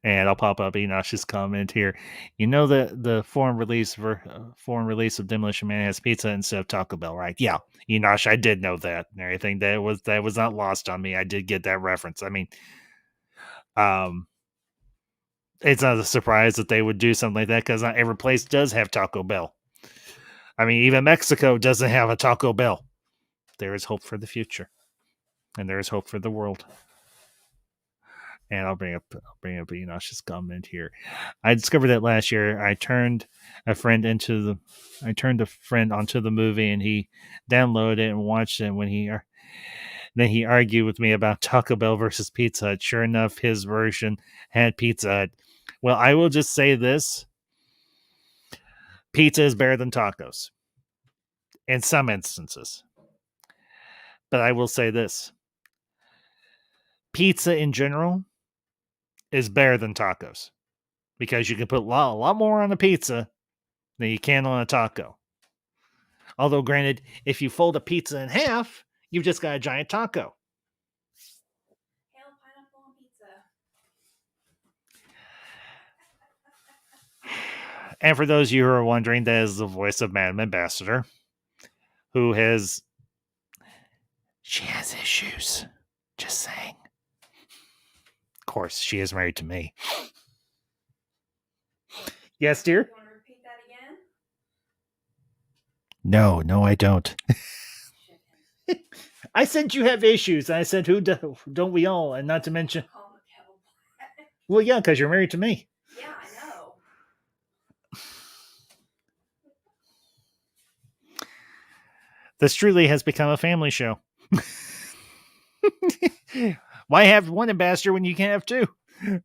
And I'll pop up Enosh's comment here. You know the foreign release of Demolition Man has pizza instead of Taco Bell, right? Yeah, Enosh, I did know that and everything. That was not lost on me. I did get that reference. I mean, it's not a surprise that they would do something like that because not every place does have Taco Bell. I mean, even Mexico doesn't have a Taco Bell. There is hope for the future, and there is hope for the world. And I'll bring up Enosh's comment here. I discovered that last year. I turned a friend onto the movie, and he downloaded it and watched it. Then he argued with me about Taco Bell versus Pizza Hut. Sure enough, his version had Pizza Hut. Well, I will just say this: pizza is better than tacos in some instances. But I will say this: pizza in general is better than tacos because you can put a lot more on a pizza than you can on a taco. Although, granted, if you fold a pizza in half, you've just got a giant taco. Hail pineapple on pizza. And for those of you who are wondering, that is the voice of Madam Ambassador, she has issues. Just saying. Of course, she is married to me. Yes, dear? You want to repeat that again? No, I don't. I said you have issues. I said, don't we all? And not to mention... Well, yeah, because you're married to me. Yeah, I know. This truly has become a family show. Why have one ambassador when you can't have two?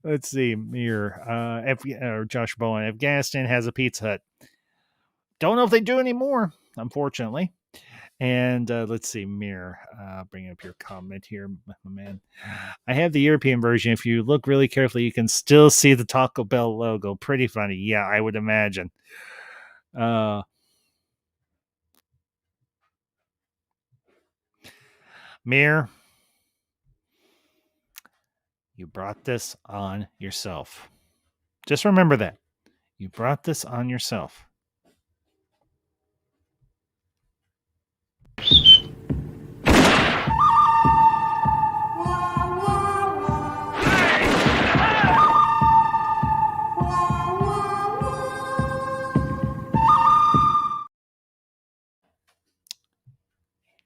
Let's see. Here, Josh Bowen. Afghanistan has a Pizza Hut. Don't know if they do anymore, unfortunately. And let's see, Mir, bring up your comment here, my man. I have the European version. If you look really carefully, you can still see the Taco Bell logo. Pretty funny. Yeah, I would imagine. Mir, you brought this on yourself. Just remember that. You brought this on yourself.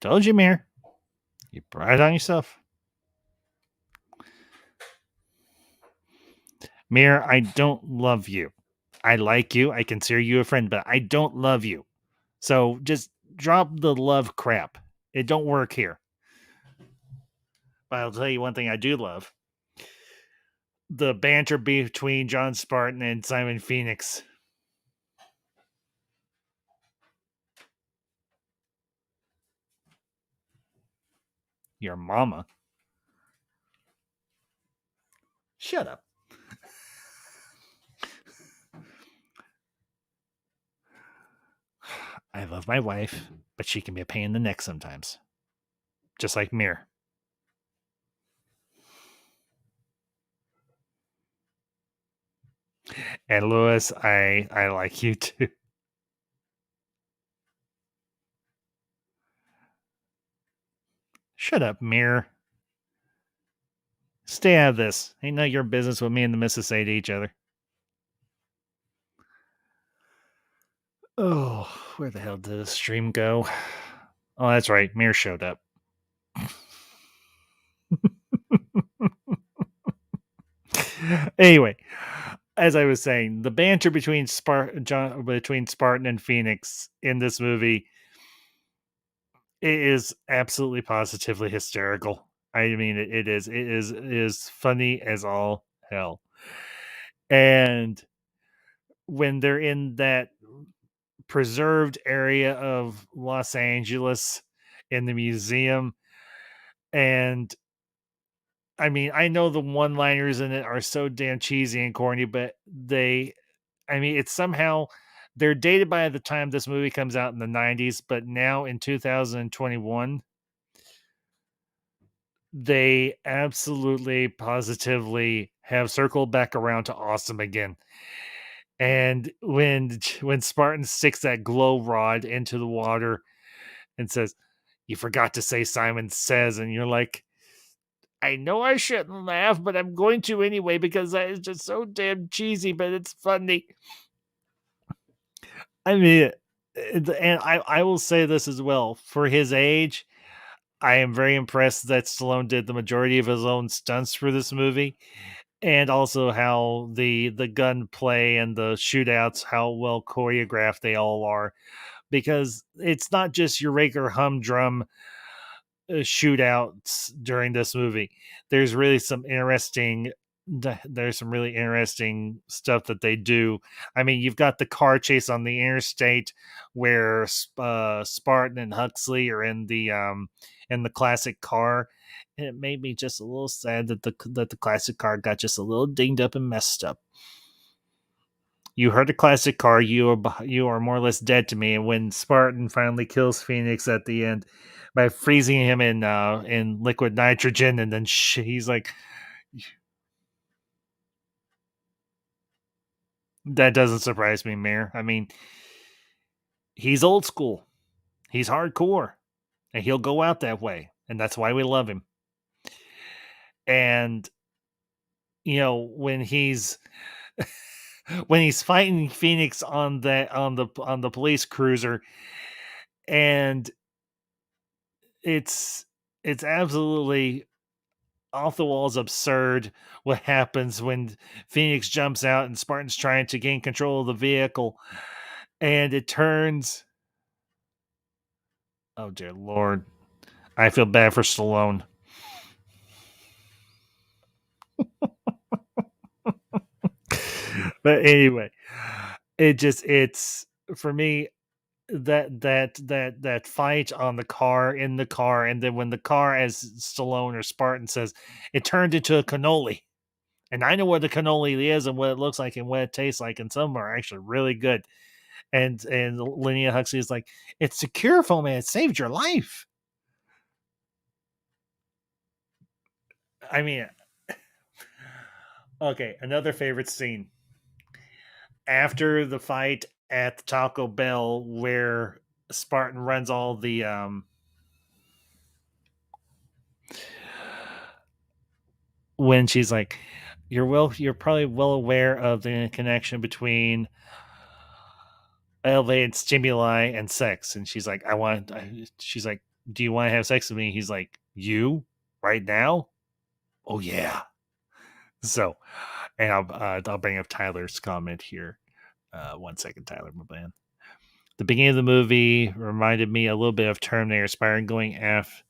Told you, Mir. You brought it on yourself. Mir, I don't love you. I like you. I consider you a friend, but I don't love you. So just drop the love crap. It don't work here. But I'll tell you one thing I do love. The banter between John Spartan and Simon Phoenix. Your mama. Shut up. I love my wife, but she can be a pain in the neck sometimes. Just like Mir. And Lewis, I like you too. Shut up, Mirror. Stay out of this. Ain't none of your business what me and the missus say to each other. Oh, where the hell did the stream go? Oh, that's right. Mirror showed up. Anyway, as I was saying, the banter between Spartan and Phoenix in this movie is absolutely positively hysterical. I mean, it is funny as all hell. And when they're in that preserved area of Los Angeles in the museum, and I mean, I know the one-liners in it are so damn cheesy and corny, but it's somehow they're dated by the time this movie comes out in the 90s, but now in 2021, they absolutely positively have circled back around to awesome again. And when Spartan sticks that glow rod into the water and says, "You forgot to say Simon Says," and you're like, I know I shouldn't laugh, but I'm going to anyway because that is just so damn cheesy, but it's funny. I mean, and I will say this as well. For his age, I am very impressed that Stallone did the majority of his own stunts for this movie, and also how the gunplay and the shootouts, how well choreographed they all are, because it's not just your regular humdrum shootouts during this movie. There's really some interesting there's some really interesting stuff that they do. I mean, you've got the car chase on the interstate where Spartan and Huxley are in the classic car. And it made me just a little sad that the classic car got just a little dinged up and messed up. You heard a classic car, you are more or less dead to me. And when Spartan finally kills Phoenix at the end by freezing him in liquid nitrogen, and then he's like, that doesn't surprise me, Mayor. I mean, he's old school, he's hardcore, and he'll go out that way, and that's why we love him. And when he's when he's fighting Phoenix on the police cruiser, and it's absolutely off the walls absurd what happens when Phoenix jumps out and Spartan's trying to gain control of the vehicle, and it turns. Oh dear Lord, I feel bad for Stallone. But anyway, it's for me that fight on the car in the car, and then when the car, as Stallone or Spartan says, it turned into a cannoli. And I know what the cannoli is and what it looks like and what it tastes like, and some are actually really good. And Linnea Huxley is like, it's secure foam and it saved your life. I mean, okay, another favorite scene after the fight at the Taco Bell where Spartan runs all the when she's like, you're probably well aware of the connection between elevated stimuli and sex. And she's like, she's like, do you want to have sex with me? He's like, you right now? Oh yeah. So, and I'll bring up Tyler's comment here. 1 second, Tyler, my man. The beginning of the movie reminded me a little bit of Terminator Spire going after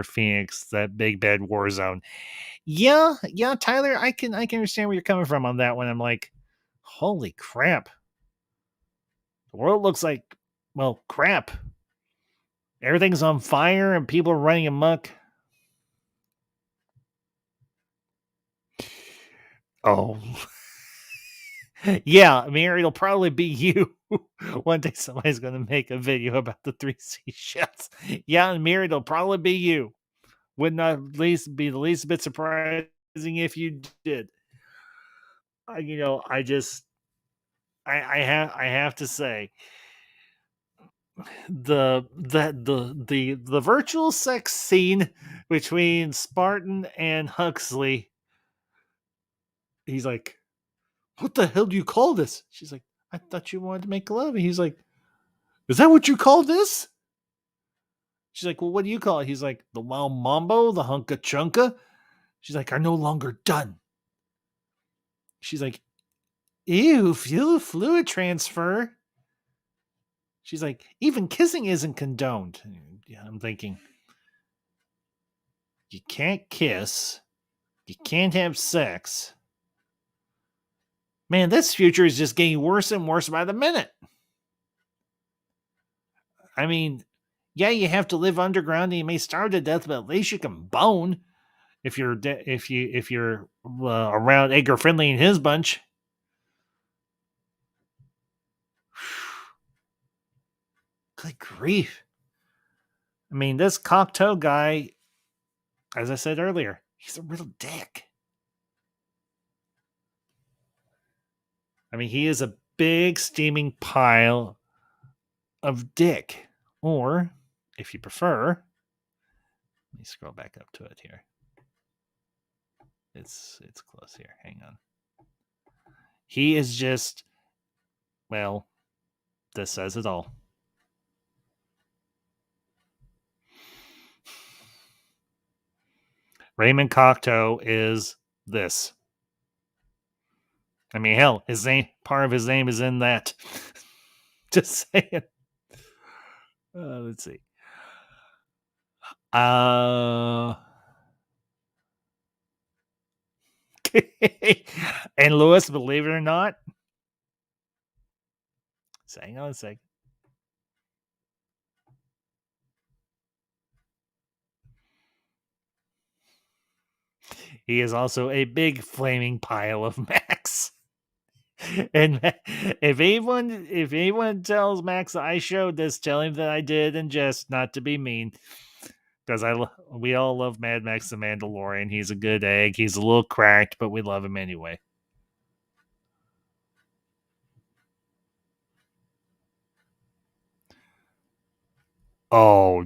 Phoenix, that big bad war zone. Yeah, Tyler, I can understand where you're coming from on that one. I'm like, holy crap. The world looks like, well, crap. Everything's on fire and people are running amok. Oh. Yeah, Mary, it'll probably be you. One day somebody's going to make a video about the 3 seashells. Yeah, Mary, it'll probably be you. Would not at least be the least bit surprising if you did. I have to say the virtual sex scene between Spartan and Huxley. He's like, "What the hell do you call this?" She's like, "I thought you wanted to make love." And he's like, "Is that what you call this?" She's like, "Well, what do you call it?" He's like, "The wild mambo, the hunka chunka." She's like, "Are no longer done." She's like, "Ew, fluid transfer." She's like, "Even kissing isn't condoned." Yeah, I'm thinking, you can't kiss, you can't have sex. Man, this future is just getting worse and worse by the minute. I mean, yeah, you have to live underground and you may starve to death, but at least you can bone if you're if you're around Edgar Friendly and his bunch. Good grief! I mean, this Cocteau guy, as I said earlier, he's a real dick. I mean, he is a big steaming pile of dick. Or, if you prefer, let me scroll back up to it here. It's close here. Hang on. He is just, well, this says it all. Raymond Cocteau is this. I mean, hell, his name, part of his name is in that. Just saying. Let's see. And Lewis, believe it or not, hang on a second. He is also a big flaming pile of Max. And if anyone tells Max I showed this, tell him that I did, and just not to be mean, because we all love Mad Max the Mandalorian. He's a good egg. He's a little cracked, but we love him anyway. Oh,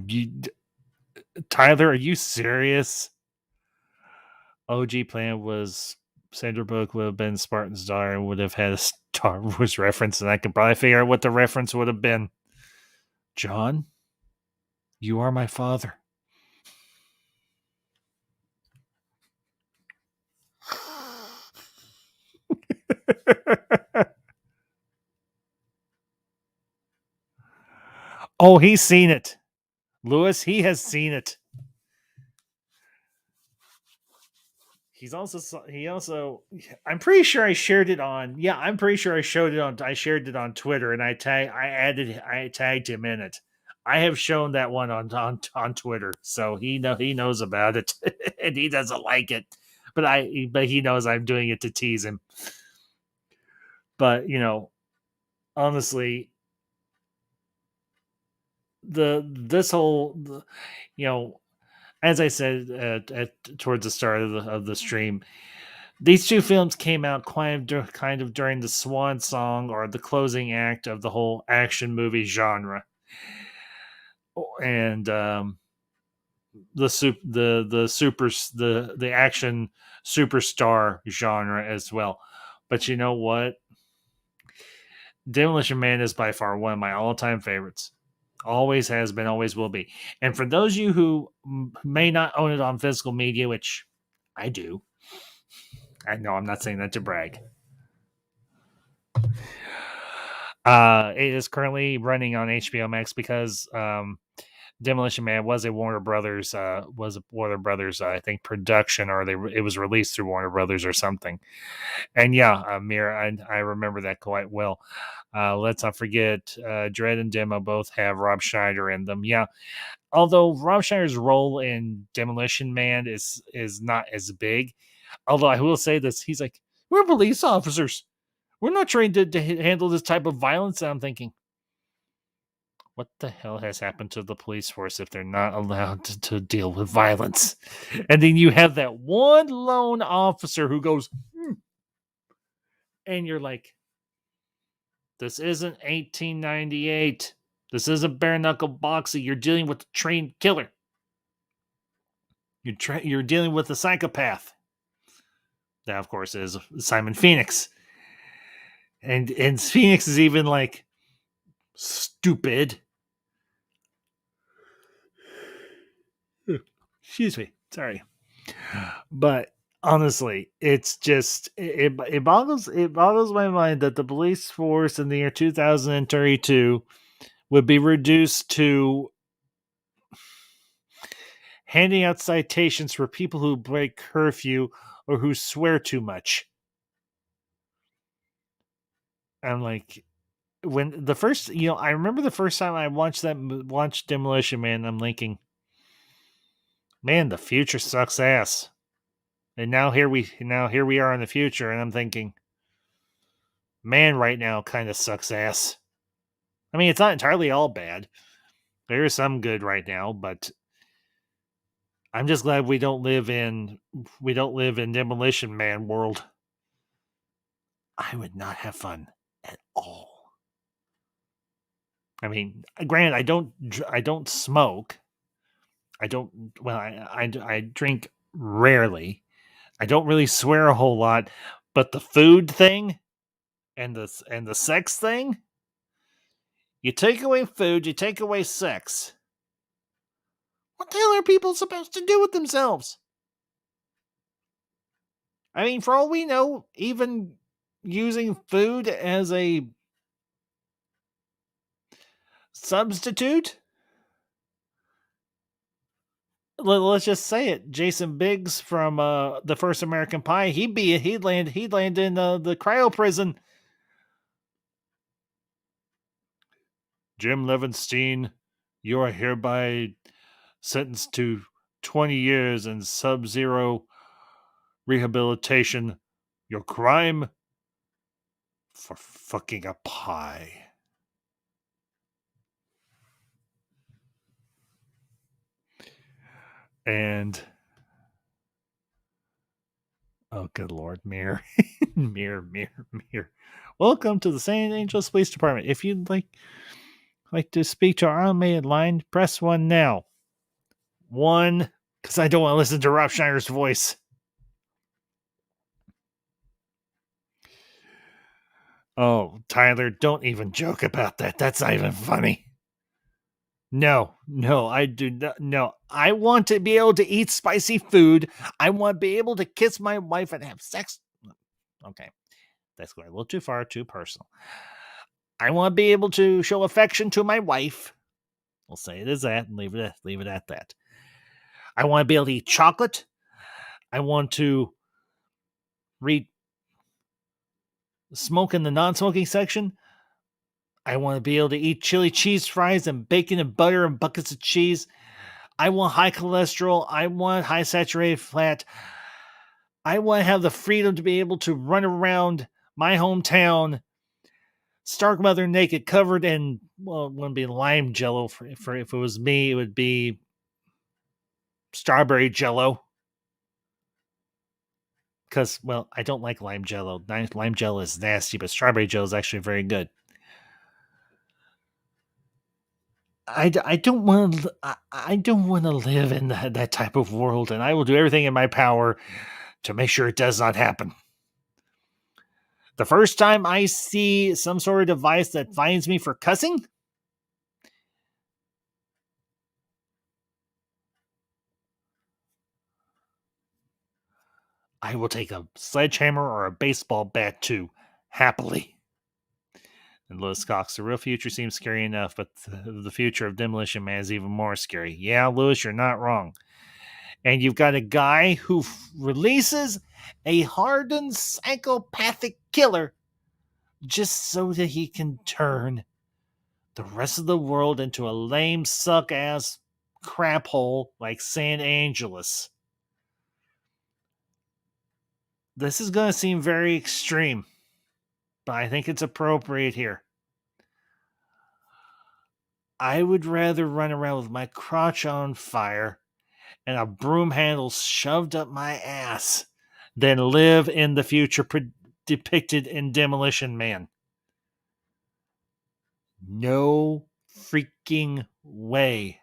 Tyler, are you serious? OG plan was Sandra Bullock would have been Spartan's daughter and would have had a Star Wars reference, and I could probably figure out what the reference would have been. John, you are my father. Oh, he's seen it. Lewis, he has seen it. I'm pretty sure I shared it on, I'm pretty sure I shared it on Twitter, and I tagged him in it. I have shown that one on Twitter, so he knows about it, and he doesn't like it, but he knows I'm doing it to tease him. But honestly, this whole, as I said towards the start of the stream, these two films came out kind of during the swan song or the closing act of the whole action movie genre, and the action superstar genre as well. But you know what? Demolition Man is by far one of my all-time favorites. Always has been, always will be. And for those of you who may not own it on physical media, which I do, I know I'm not saying that to brag. It is currently running on HBO Max because Demolition Man was a Warner Brothers, I think, production, or it was released through Warner Brothers or something. And Mira, I remember that quite well. Let's not forget, Dredd and Demo both have Rob Schneider in them. Yeah, although Rob Schneider's role in Demolition Man is not as big. Although I will say this, he's like, we're police officers. We're not trained to handle this type of violence. And I'm thinking, what the hell has happened to the police force if they're not allowed to deal with violence? And then you have that one lone officer who goes, And you're like, this isn't 1898. This isn't bare knuckle boxing. You're dealing with a trained killer. You're dealing with a psychopath. That, of course, is Simon Phoenix. And Phoenix is even like stupid. Excuse me. Sorry. But honestly, it's just it boggles my mind that the police force in the year 2032 would be reduced to handing out citations for people who break curfew or who swear too much. I'm like, when the first, I remember the first time I watched Demolition Man, I'm thinking, man, the future sucks ass. And now here we are in the future, and I'm thinking, man, right now kind of sucks ass. I mean, it's not entirely all bad. There is some good right now, but I'm just glad we don't live in Demolition Man world. I would not have fun at all. I mean, granted, I don't smoke. I drink rarely. I don't really swear a whole lot, but the food thing and the sex thing, you take away food, you take away sex. What the hell are people supposed to do with themselves? I mean, for all we know, even using food as a substitute, let's just say it. Jason Biggs from the first American Pie, he'd land in the cryo prison. Jim Levinstein, you are hereby sentenced to 20 years in sub-zero rehabilitation. Your crime? For fucking a pie. And oh, good Lord, Mirror. Mirror. Welcome to the San Angeles Police Department. If you'd like to speak to our automated line, press 1 now. 1, because I don't want to listen to Rob Schneider's voice. Oh, Tyler, don't even joke about that. That's not even funny. No, I do not. No, I want to be able to eat spicy food. I want to be able to kiss my wife and have sex. Okay, that's going a little too far, too personal. I want to be able to show affection to my wife. We'll say it as that and leave it at that. I want to be able to eat chocolate. I want to smoke in the non-smoking section. I want to be able to eat chili cheese fries and bacon and butter and buckets of cheese. I want high cholesterol. I want high saturated fat. I want to have the freedom to be able to run around my hometown, stark mother naked, covered in, well, it wouldn't be lime jello. For if it was me, it would be strawberry jello. Because, well, I don't like lime jello. Lime jello is nasty, but strawberry jello is actually very good. I don't want to live in that type of world, and I will do everything in my power to make sure it does not happen. The first time I see some sort of device that finds me for cussing, I will take a sledgehammer or a baseball bat too, happily. And Lewis Cox, the real future seems scary enough, but the future of Demolition Man is even more scary. Yeah, Lewis, you're not wrong. And you've got a guy who releases a hardened psychopathic killer just so that he can turn the rest of the world into a lame, suck-ass crap hole like San Angeles. This is going to seem very extreme, but I think it's appropriate here. I would rather run around with my crotch on fire and a broom handle shoved up my ass than live in the future depicted in Demolition Man. No freaking way.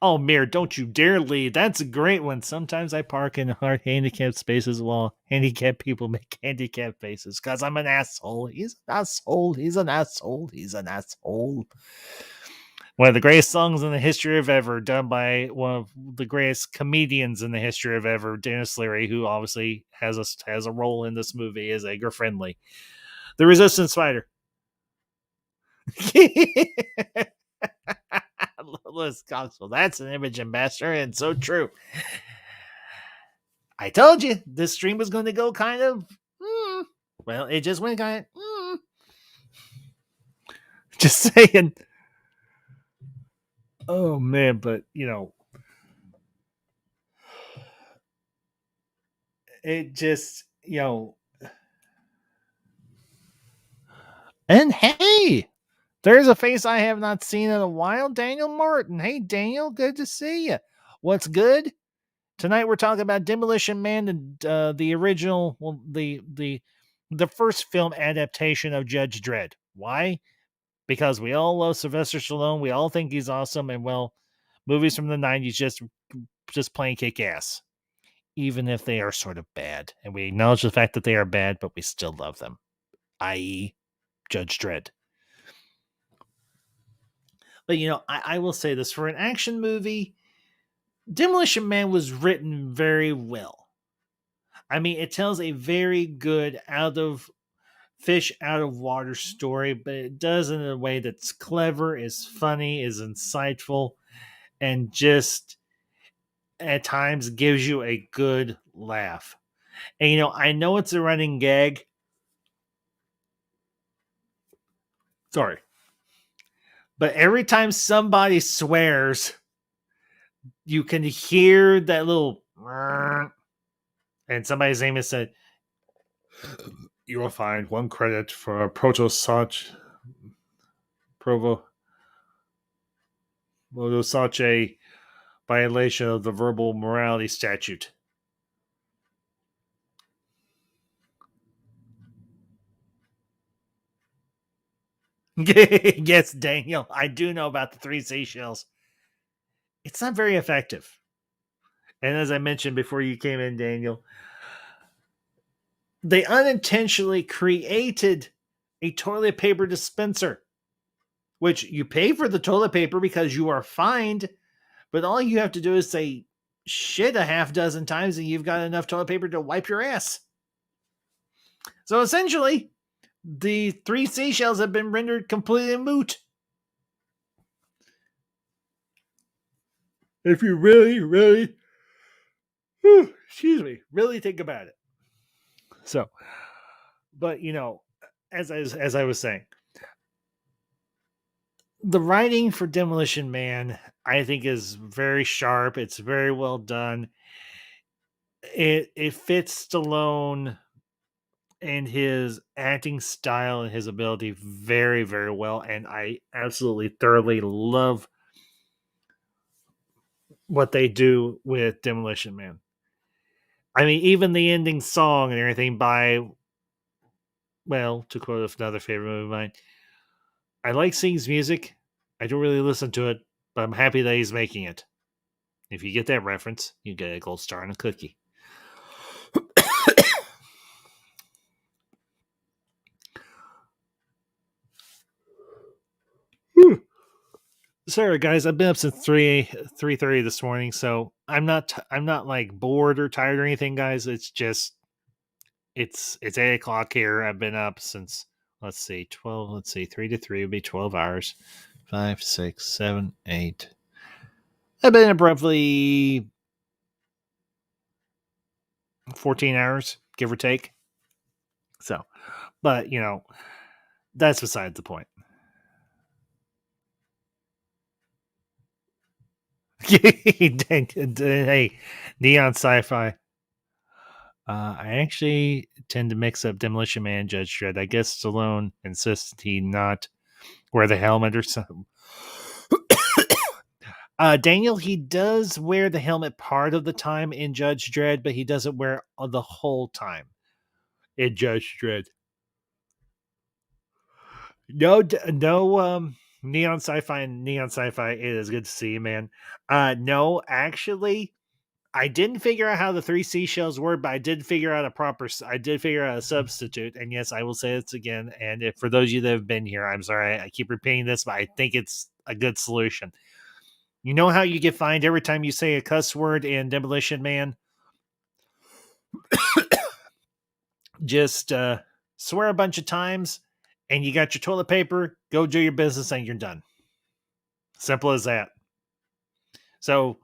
Oh, Mir, don't you dare leave. That's a great one. Sometimes I park in hard handicapped spaces while handicapped people make handicapped faces because I'm an asshole. He's an asshole. He's an asshole. He's an asshole. One of the greatest songs in the history of ever, done by one of the greatest comedians in the history of ever, Dennis Leary, who obviously has a role in this movie as Edgar Friendly. The Resistance Fighter. Louis Coxwell. That's an image ambassador, and so true. I told you this stream was going to go kind of. Well, it just went kind of. Just saying. Oh man, but it just And hey, there's a face I have not seen in a while, Daniel Martin. Hey, Daniel, good to see you. What's good? Tonight we're talking about Demolition Man and the original, well, the first film adaptation of Judge Dredd. Why? Because we all love Sylvester Stallone. We all think he's awesome, and well, movies from the '90s just plain kick ass, even if they are sort of bad. And we acknowledge the fact that they are bad, but we still love them. I.e., Judge Dredd. But I will say this: for an action movie, Demolition Man was written very well. I mean, it tells a very good out of water story, but it does it in a way that's clever, is funny, is insightful, and just at times gives you a good laugh. And I know it's a running gag. Sorry. But every time somebody swears, you can hear that little and somebody's name is said, you will find 1 credit for a protosache violation of the verbal morality statute. Yes, Daniel, I do know about the 3 seashells. It's not very effective. And as I mentioned before you came in, Daniel, they unintentionally created a toilet paper dispenser, which you pay for the toilet paper because you are fined, but all you have to do is say shit a half dozen times and you've got enough toilet paper to wipe your ass. So essentially, the 3 seashells have been rendered completely moot. If you really, really think about it. So, but as I was saying, the writing for Demolition Man, I think, is very sharp. It's very well done. It fits Stallone and his acting style and his ability very, very well. And I absolutely thoroughly love what they do with Demolition Man. I mean, even the ending song and everything by, well, to quote another favorite movie of mine, I like Sing's music. I don't really listen to it, but I'm happy that he's making it. If you get that reference, you get a gold star and a cookie. Sorry, guys. I've been up since 3:30 this morning, so I'm not like bored or tired or anything, guys. It's just it's 8:00 here. I've been up since 12. Let's see, 3 to 3 would be 12 hours. 5, 6, 7, 8. I've been up roughly 14 hours, give or take. So, but that's beside the point. Hey, Neon Sci-Fi. I actually tend to mix up Demolition Man and Judge Dredd. I guess Stallone insisted he not wear the helmet or something. Daniel, he does wear the helmet part of the time in Judge Dredd, but he doesn't wear it the whole time in Judge Dredd. No, neon sci-fi and neon sci-fi. It is good to see you, man. No, actually, I didn't figure out how the three seashells were, but I did figure out a substitute. And yes, I will say this again. And if for those of you that have been here, I'm sorry, I keep repeating this, but I think it's a good solution. You know how you get fined every time you say a cuss word in Demolition Man? Just swear a bunch of times, and you got your toilet paper. Go do your business, and you're done. Simple as that. So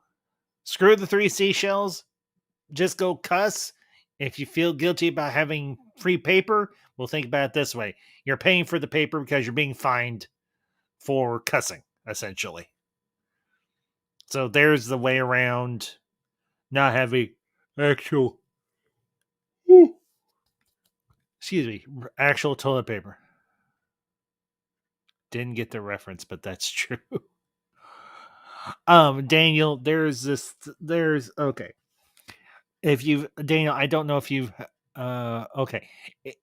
screw the three seashells. Just go cuss. If you feel guilty about having free paper, well, think about it this way. You're paying for the paper because you're being fined for cussing, essentially. So there's the way around not having actual, actual toilet paper. Didn't get the reference, but that's true. Daniel, okay. Daniel, I don't know if you've okay.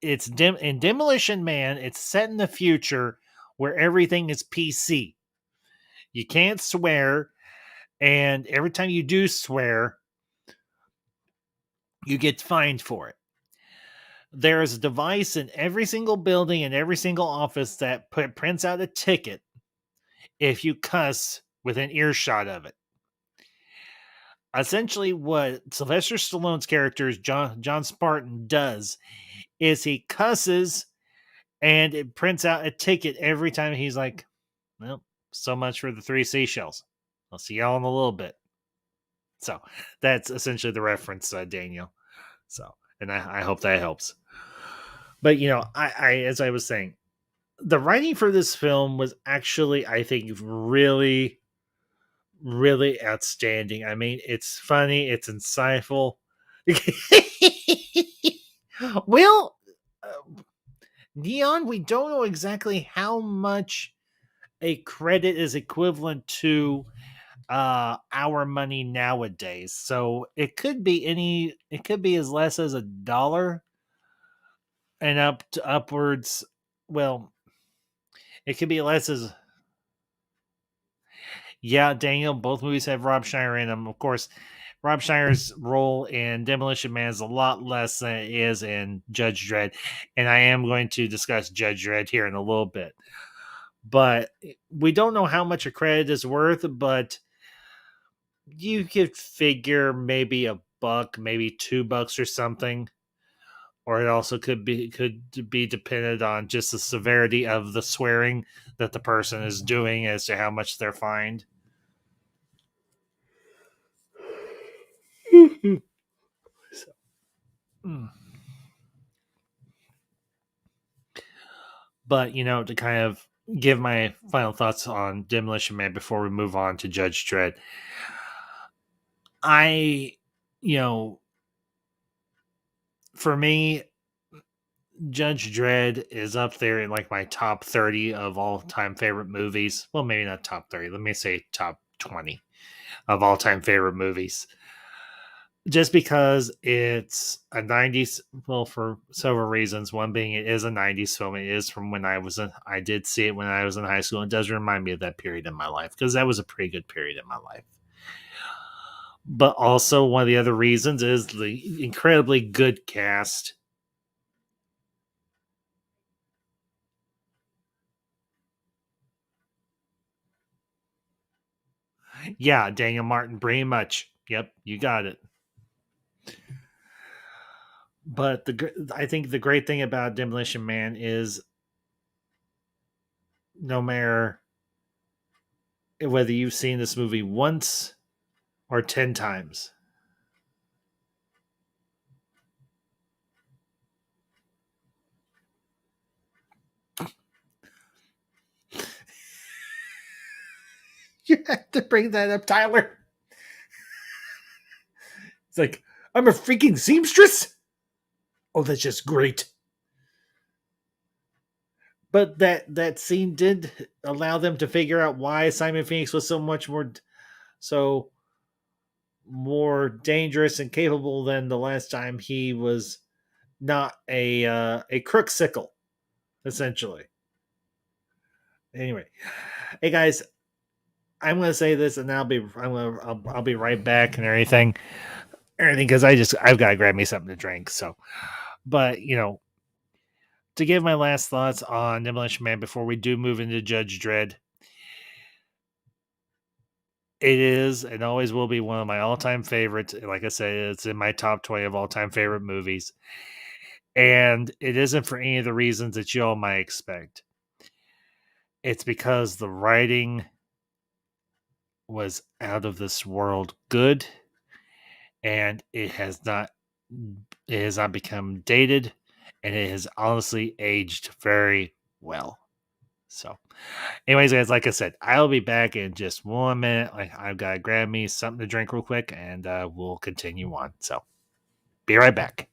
It's in Demolition Man, it's set in the future where everything is PC. You can't swear, and every time you do swear, you get fined for it. There is a device in every single building and every single office that prints out a ticket if you cuss within earshot of it. Essentially, what Sylvester Stallone's character, John Spartan, does is he cusses and it prints out a ticket every time. He's like, well, so much for the three seashells. I'll see y'all in a little bit. So that's essentially the reference, Daniel. So, and I hope that helps. But, I as I was saying, the writing for this film was actually, I think, really, really outstanding. I mean, it's funny, it's insightful. Well, Neon, we don't know exactly how much a credit is equivalent to our money nowadays. So it could be as less as $1 and up to upwards. Well, it could be less as, yeah, Daniel, both movies have Rob Schneider in them. Of course, Rob Schneider's role in Demolition Man is a lot less than it is in Judge Dredd. And I am going to discuss Judge Dredd here in a little bit. But we don't know how much a credit is worth, but you could figure maybe $1, maybe $2 or something. Or it also could be dependent on just the severity of the swearing that the person is doing as to how much they're fined. But, to kind of give my final thoughts on Demolition Man before we move on to Judge Dredd, for me, Judge Dredd is up there in like my top 30 of all time favorite movies. Well, maybe not top 30. Let me say top 20 of all time favorite movies. Just because it's a 90s, well, for several reasons. One being it is a 90s film. It is from when I did see it when I was in high school. It does remind me of that period in my life because that was a pretty good period in my life. But also one of the other reasons is the incredibly good cast. Yeah, Daniel Martin, pretty much. Yep, you got it. But I think the great thing about Demolition Man is no matter whether you've seen this movie once or 10 times, you have to bring that up, Tyler. It's like, I'm a freaking seamstress? Oh, that's just great. But that scene did allow them to figure out why Simon Phoenix was so much so more dangerous and capable than the last time he was not a crooksicle, essentially. Anyway, hey guys, I'm gonna say this, and I'll be right back and everything, because I've got to grab me something to drink. So, but to give my last thoughts on Demolition Man before we do move into Judge Dredd, it is and always will be one of my all-time favorites. Like I said, it's in my top 20 of all-time favorite movies. And it isn't for any of the reasons that you all might expect. It's because the writing was out of this world good, and it has not become dated, and it has honestly aged very well. So, anyways, guys, like I said, I'll be back in just 1 minute. I've got to grab me something to drink real quick, and we'll continue on. So, be right back.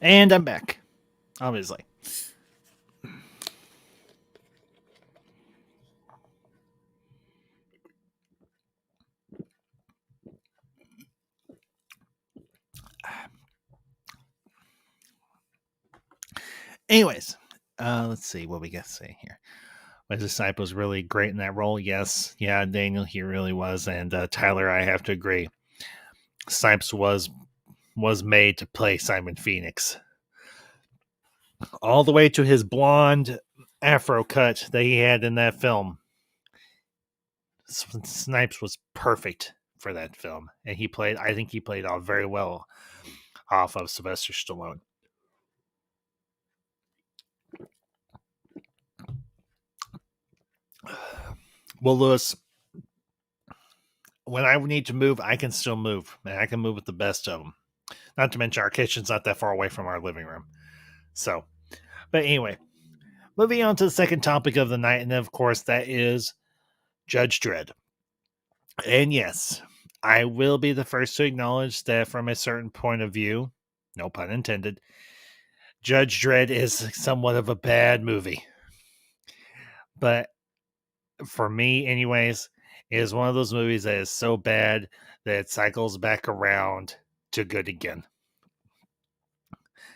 And I'm back, obviously. Anyways, let's see what we got to say here. Wesley Snipes was really great in that role. Yes, yeah, Daniel, he really was, and Tyler, I have to agree. Snipes was made to play Simon Phoenix, all the way to his blonde afro cut that he had in that film. Snipes was perfect for that film, and I think he played off very well off of Sylvester Stallone. Well, Lewis, when I need to move, I can still move, and I can move with the best of them. Not to mention our kitchen's not that far away from our living room. So, but anyway, moving on to the second topic of the night, and of course, that is Judge Dredd. And yes, I will be the first to acknowledge that from a certain point of view, no pun intended, Judge Dredd is somewhat of a bad movie. But for me, anyways, it is one of those movies that is so bad that it cycles back around to good again.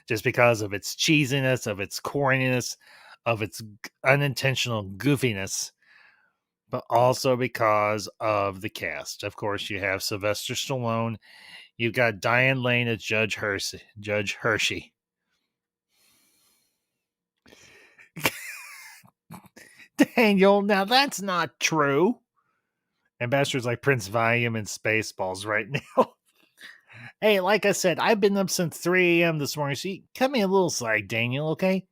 Just because of its cheesiness, of its corniness, of its unintentional goofiness, but also because of the cast. Of course, you have Sylvester Stallone. You've got Diane Lane as Judge Hershey. Daniel, now that's not true. Ambassadors like Prince Valium and Spaceballs right now. Hey, like I said, I've been up since 3 a.m. this morning, so you cut me a little slack, Daniel, okay?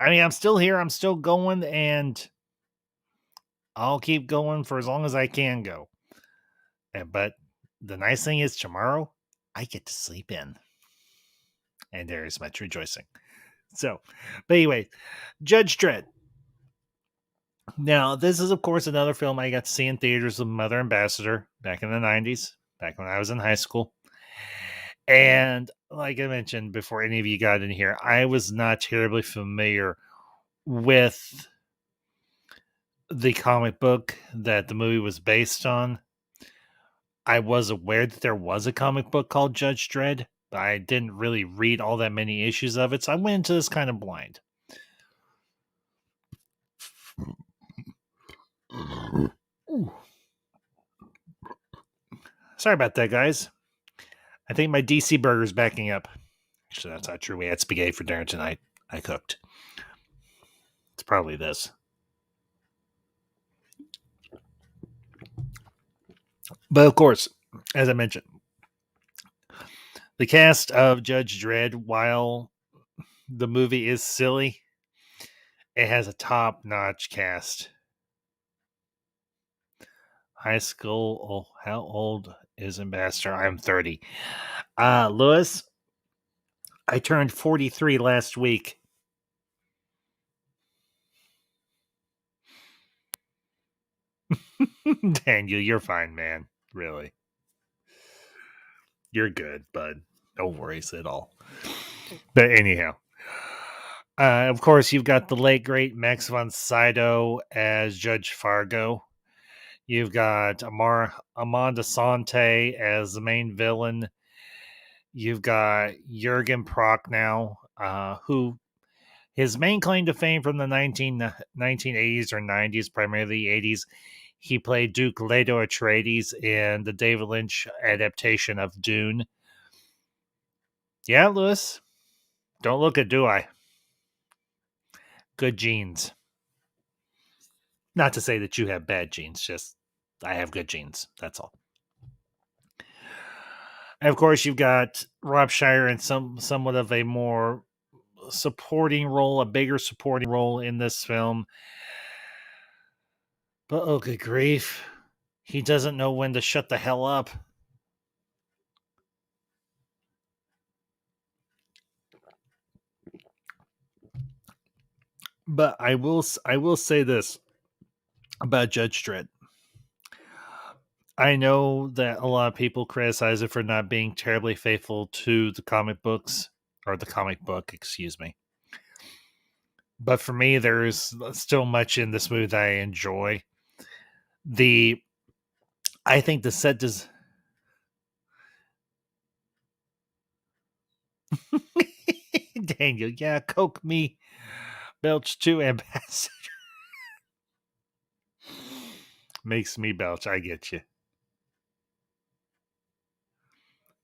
I mean, I'm still here, I'm still going, and I'll keep going for as long as I can go. But the nice thing is, tomorrow, I get to sleep in. And there is much rejoicing. So, but anyway, Judge Dredd. Now, this is, of course, another film I got to see in theaters with Mother Ambassador back in the 90s, back when I was in high school. And like I mentioned before any of you got in here, I was not terribly familiar with the comic book that the movie was based on. I was aware that there was a comic book called Judge Dredd, but I didn't really read all that many issues of it, so I went into this kind of blind. Ooh. Sorry about that, guys. I think my DC burger's backing up. Actually, that's not true. We had spaghetti for dinner tonight. I cooked. It's probably this. But of course, as I mentioned, the cast of Judge Dredd, while the movie is silly, it has a top-notch cast. High school. Oh, how old is Ambassador? I'm 30. Lewis, I turned 43 last week. Daniel, you're fine, man. Really. You're good, bud. No worries at all. But anyhow, of course, you've got the late, great Max von Sydow as Judge Fargo. You've got Amanda Sante as the main villain. You've got Jurgen Prochnow, who his main claim to fame from the 1980s or 90s, primarily the 80s, he played Duke Leto Atreides in the David Lynch adaptation of Dune. Yeah, Lewis, don't look it, do I? Good genes. Not to say that you have bad genes, just I have good genes. That's all. And of course, you've got Rob Schneider in somewhat of a more supporting role, a bigger supporting role in this film. But oh, good grief. He doesn't know when to shut the hell up. But I will say this about Judge Dredd. I know that a lot of people criticize it for not being terribly faithful to the comic books, or the comic book, excuse me. But for me, there's still much in this movie that I enjoy. I think the set does. Daniel, yeah, Coke me, belch too, Ambassador. Makes me belch. I get you.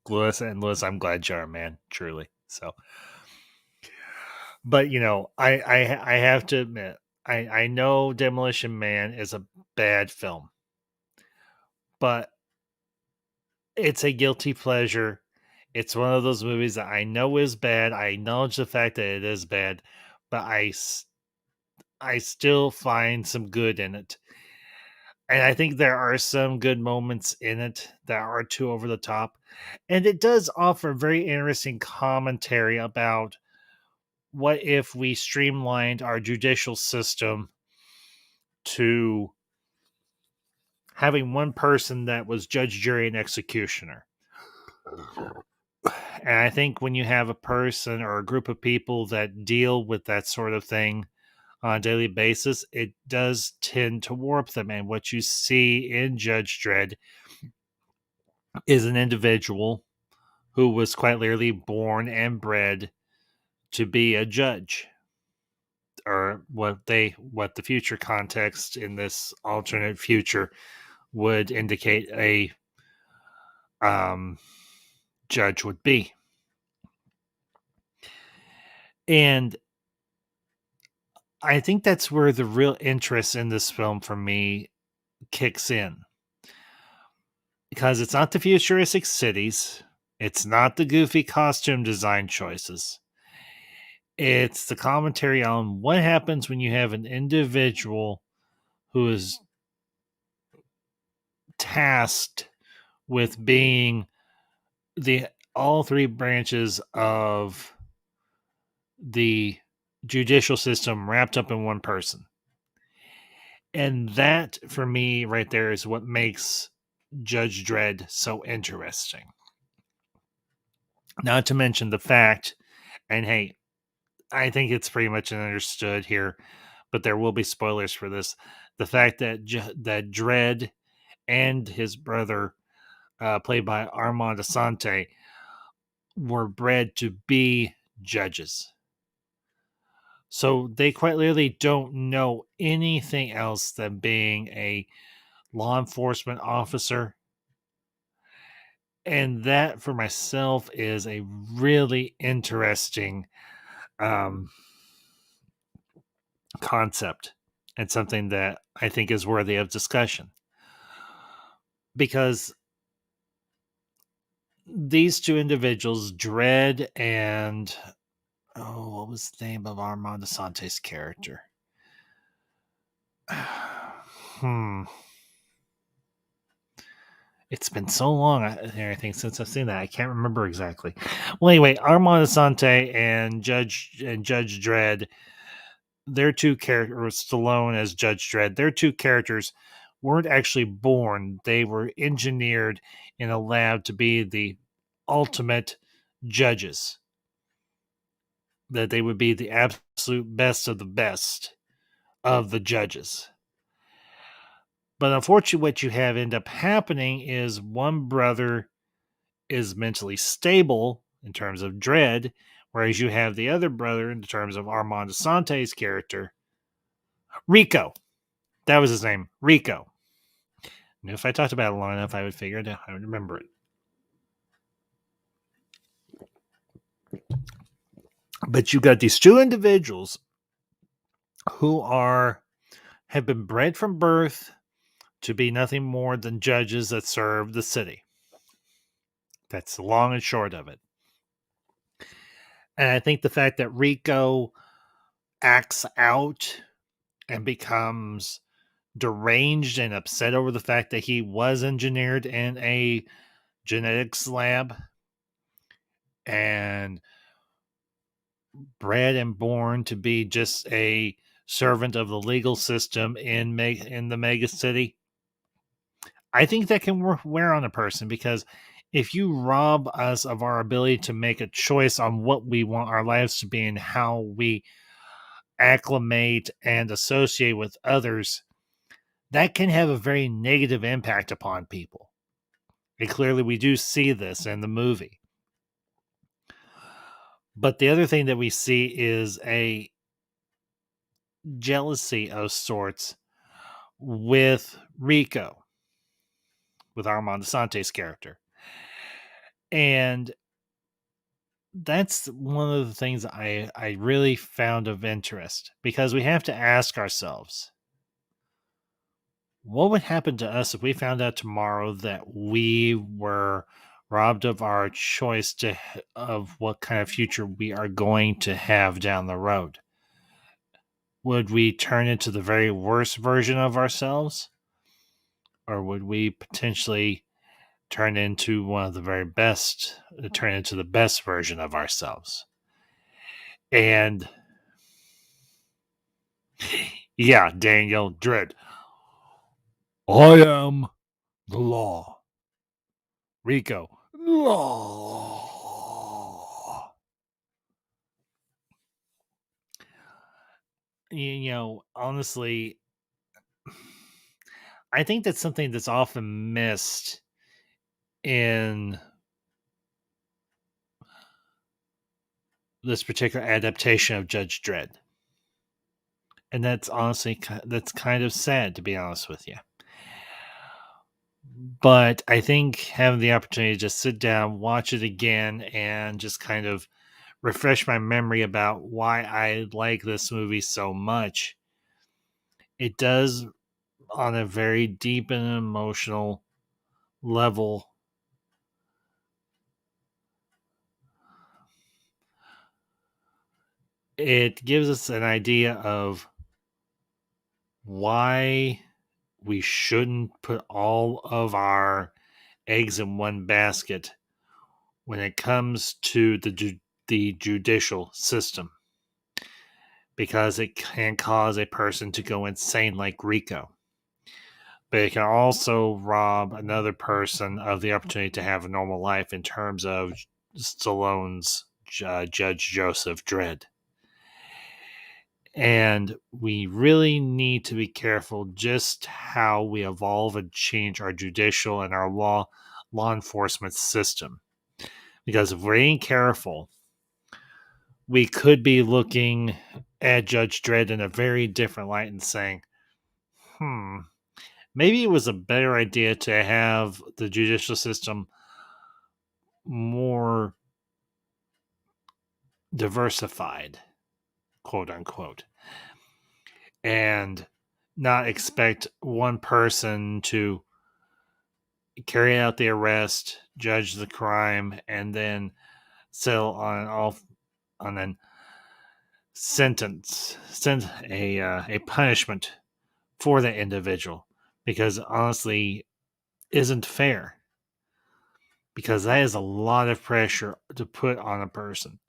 Lewis, I'm glad you are, man. Truly. So, but I have to admit, I know Demolition Man is a bad film, but it's a guilty pleasure. It's one of those movies that I know is bad. I acknowledge the fact that it is bad, but I still find some good in it. And I think there are some good moments in it that are too over the top. And it does offer very interesting commentary about what if we streamlined our judicial system to having one person that was judge, jury, and executioner. And I think when you have a person or a group of people that deal with that sort of thing on a daily basis, it does tend to warp them. And what you see in Judge Dredd is an individual who was quite literally born and bred to be a judge, or what the future context in this alternate future would indicate a judge would be. And I think that's where the real interest in this film for me kicks in, because it's not the futuristic cities, it's not the goofy costume design choices. It's the commentary on what happens when you have an individual who is tasked with being the all three branches of the judicial system wrapped up in one person. And that, for me, right there, is what makes Judge Dredd so interesting. Not to mention the fact, and hey, I think it's pretty much understood here, but there will be spoilers for this. The fact that that Dredd and his brother, played by Armand Asante, were bred to be judges. So they quite literally don't know anything else than being a law enforcement officer. And that, for myself, is a really interesting concept, and something that I think is worthy of discussion. Because these two individuals, Dredd and what was the name of Armand Asante's character? It's been so long, I think, since I've seen that. I can't remember exactly. Well, anyway, Armand Asante and Judge Dredd, their two characters, Stallone as Judge Dredd, their two characters weren't actually born. They were engineered in a lab to be the ultimate judges. That they would be the absolute best of the best of the judges. But unfortunately, what you have end up happening is one brother is mentally stable in terms of Dredd, whereas you have the other brother in terms of Armand Asante's character, Rico. That was his name, Rico. And if I talked about it long enough, I would figure it out. I would remember it. But you got these two individuals who have been bred from birth to be nothing more than judges that serve the city. That's the long and short of it. And I think the fact that Rico acts out and becomes deranged and upset over the fact that he was engineered in a genetics lab and bred and born to be just a servant of the legal system in the mega city. I think that can wear on a person, because if you rob us of our ability to make a choice on what we want our lives to be and how we acclimate and associate with others, that can have a very negative impact upon people. And clearly we do see this in the movie. But the other thing that we see is a jealousy of sorts with Rico, with Armand Asante's character. And that's one of the things I really found of interest, because we have to ask ourselves, what would happen to us if we found out tomorrow that we were robbed of our choice of what kind of future we are going to have down the road? Would we turn into the very worst version of ourselves? Or would we potentially turn into turn into the best version of ourselves? And yeah, Daniel Dredd. I am the law. Rico. Law. Honestly, I think that's something that's often missed in this particular adaptation of Judge Dredd. And that's kind of sad, to be honest with you. But I think having the opportunity to just sit down, watch it again, and just kind of refresh my memory about why I like this movie so much, it does, on a very deep and emotional level, it gives us an idea of why we shouldn't put all of our eggs in one basket when it comes to the judicial system, because it can cause a person to go insane like Rico. But it can also rob another person of the opportunity to have a normal life, in terms of Stallone's Judge Joseph Dredd. And we really need to be careful just how we evolve and change our judicial and our law enforcement system. Because if we ain't careful, we could be looking at Judge Dredd in a very different light and saying, maybe it was a better idea to have the judicial system more diversified, quote unquote, and not expect one person to carry out the arrest, judge the crime, and then settle on then send a punishment for that individual, because honestly isn't fair, because that is a lot of pressure to put on a person.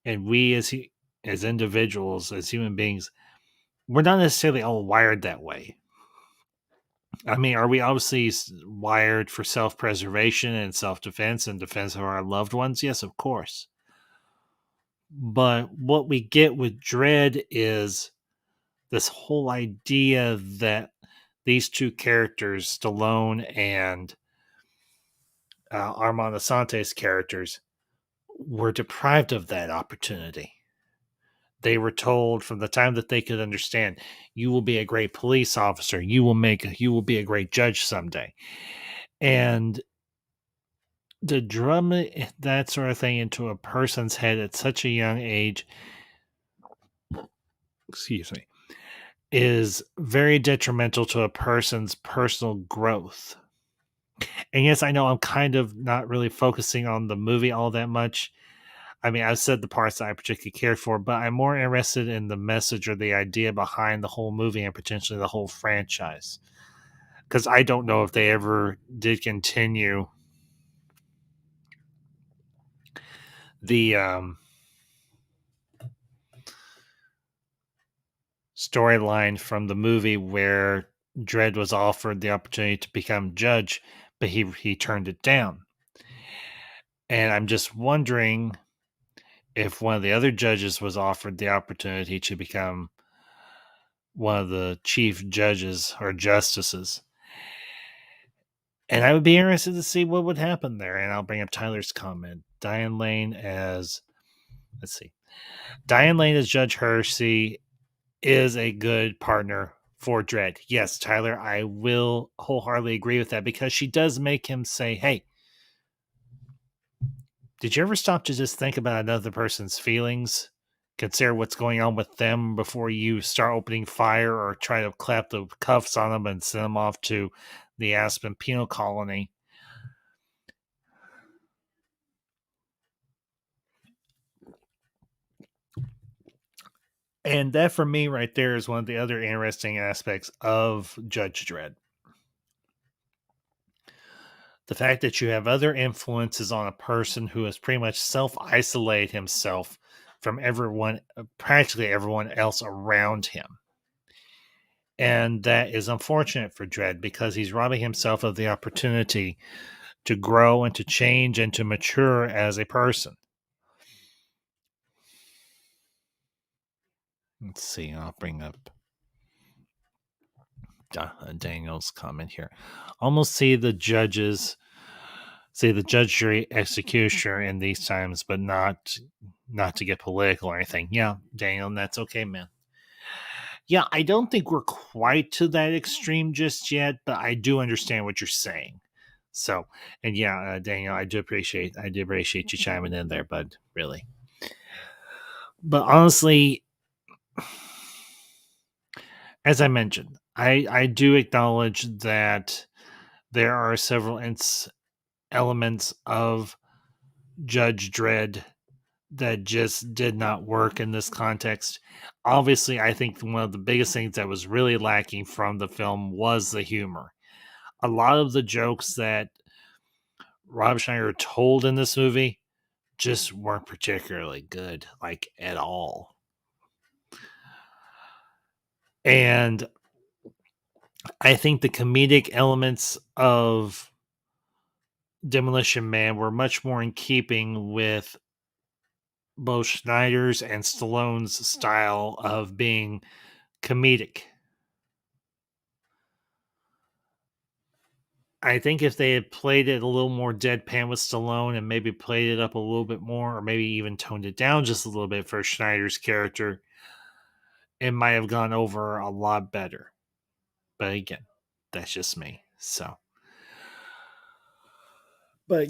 And we as individuals, as human beings, we're not necessarily all wired that way. I mean, are we obviously wired for self-preservation and self-defense and defense of our loved ones? Yes, of course. But what we get with Dredd is this whole idea that these two characters, Stallone and Armand Asante's characters, were deprived of that opportunity. They were told from the time that they could understand, you will be a great police officer, you will be a great judge someday. And to drum that sort of thing into a person's head at such a young age, excuse me, is very detrimental to a person's personal growth. And yes, I know I'm kind of not really focusing on the movie all that much. I mean, I've said the parts that I particularly care for, but I'm more interested in the message or the idea behind the whole movie and potentially the whole franchise. Because I don't know if they ever did continue the storyline from the movie where Dredd was offered the opportunity to become judge, but he turned it down. And I'm just wondering if one of the other judges was offered the opportunity to become one of the chief judges or justices. And I would be interested to see what would happen there. And I'll bring up Tyler's comment. Diane Lane as Judge Hersey is a good partner for Dredd. Yes, Tyler, I will wholeheartedly agree with that, because she does make him say, hey, did you ever stop to just think about another person's feelings? Consider what's going on with them before you start opening fire or try to clap the cuffs on them and send them off to the Aspen Penal Colony. And that, for me, right there, is one of the other interesting aspects of Judge Dredd. The fact that you have other influences on a person who has pretty much self-isolated himself from everyone, practically everyone else around him. And that is unfortunate for Dredd, because he's robbing himself of the opportunity to grow and to change and to mature as a person. Let's see, I'll bring up Daniel's comment here. Almost see the judge, jury, executioner in these times, but not to get political or anything. Yeah, Daniel, that's okay, man. Yeah, I don't think we're quite to that extreme just yet, but I do understand what you're saying. So, and yeah, Daniel, I do appreciate you chiming in there, bud. Really. But honestly, as I mentioned, I do acknowledge that there are several elements of Judge Dredd that just did not work in this context. Obviously, I think one of the biggest things that was really lacking from the film was the humor. A lot of the jokes that Rob Schneider told in this movie just weren't particularly good, like at all. And I think the comedic elements of Demolition Man were much more in keeping with both Schneider's and Stallone's style of being comedic. I think if they had played it a little more deadpan with Stallone and maybe played it up a little bit more, or maybe even toned it down just a little bit for Schneider's character, it might have gone over a lot better. But again, that's just me. So, but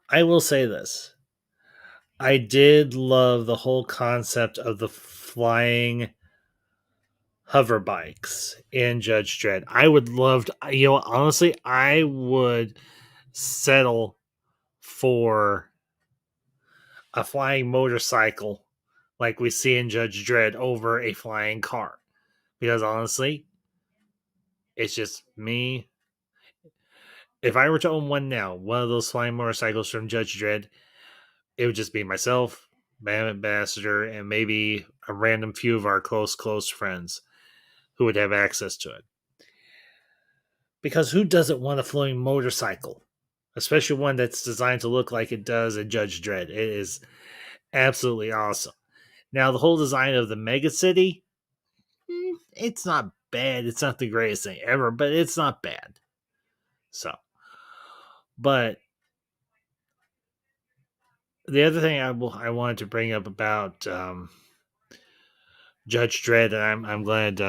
I will say this. I did love the whole concept of the flying hover bikes in Judge Dredd. I would love to, honestly, I would settle for a flying motorcycle like we see in Judge Dredd over a flying car. Because honestly, it's just me. If I were to own one now, one of those flying motorcycles from Judge Dredd, it would just be myself, Bam Ambassador, and maybe a random few of our close friends who would have access to it. Because who doesn't want a floating motorcycle? Especially one that's designed to look like it does in Judge Dredd. It is absolutely awesome. Now, the whole design of the Mega City, it's not bad. It's not the greatest thing ever, but it's not bad. So, but the other thing I wanted to bring up about Judge Dredd, and I'm glad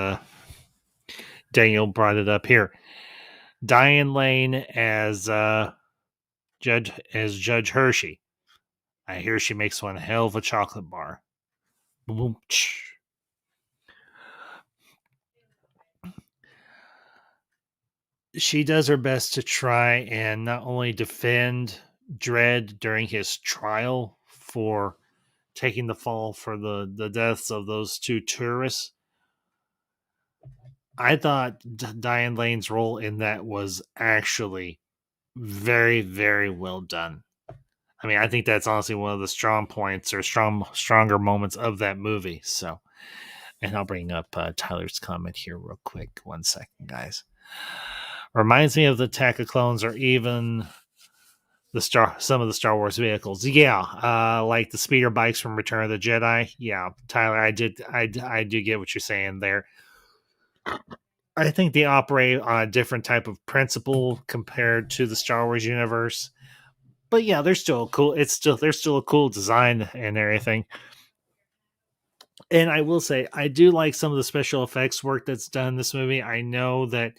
Daniel brought it up here. Diane Lane as Judge Hershey. I hear she makes one hell of a chocolate bar. Boom. She does her best to try and not only defend Dredd during his trial for taking the fall for the deaths of those two tourists. I thought Diane Lane's role in that was actually very, very well done. I mean, I think that's honestly one of the strong points or stronger moments of that movie. So, and I'll bring up Tyler's comment here real quick. 1 second, guys. Reminds me of the Attack of Clones or even some of the Star Wars vehicles. Yeah, like the speeder bikes from Return of the Jedi. Yeah, Tyler, I do get what you're saying there. I think they operate on a different type of principle compared to the Star Wars universe. But yeah, they're still cool. They're still a cool design and everything. And I will say, I do like some of the special effects work that's done in this movie. I know that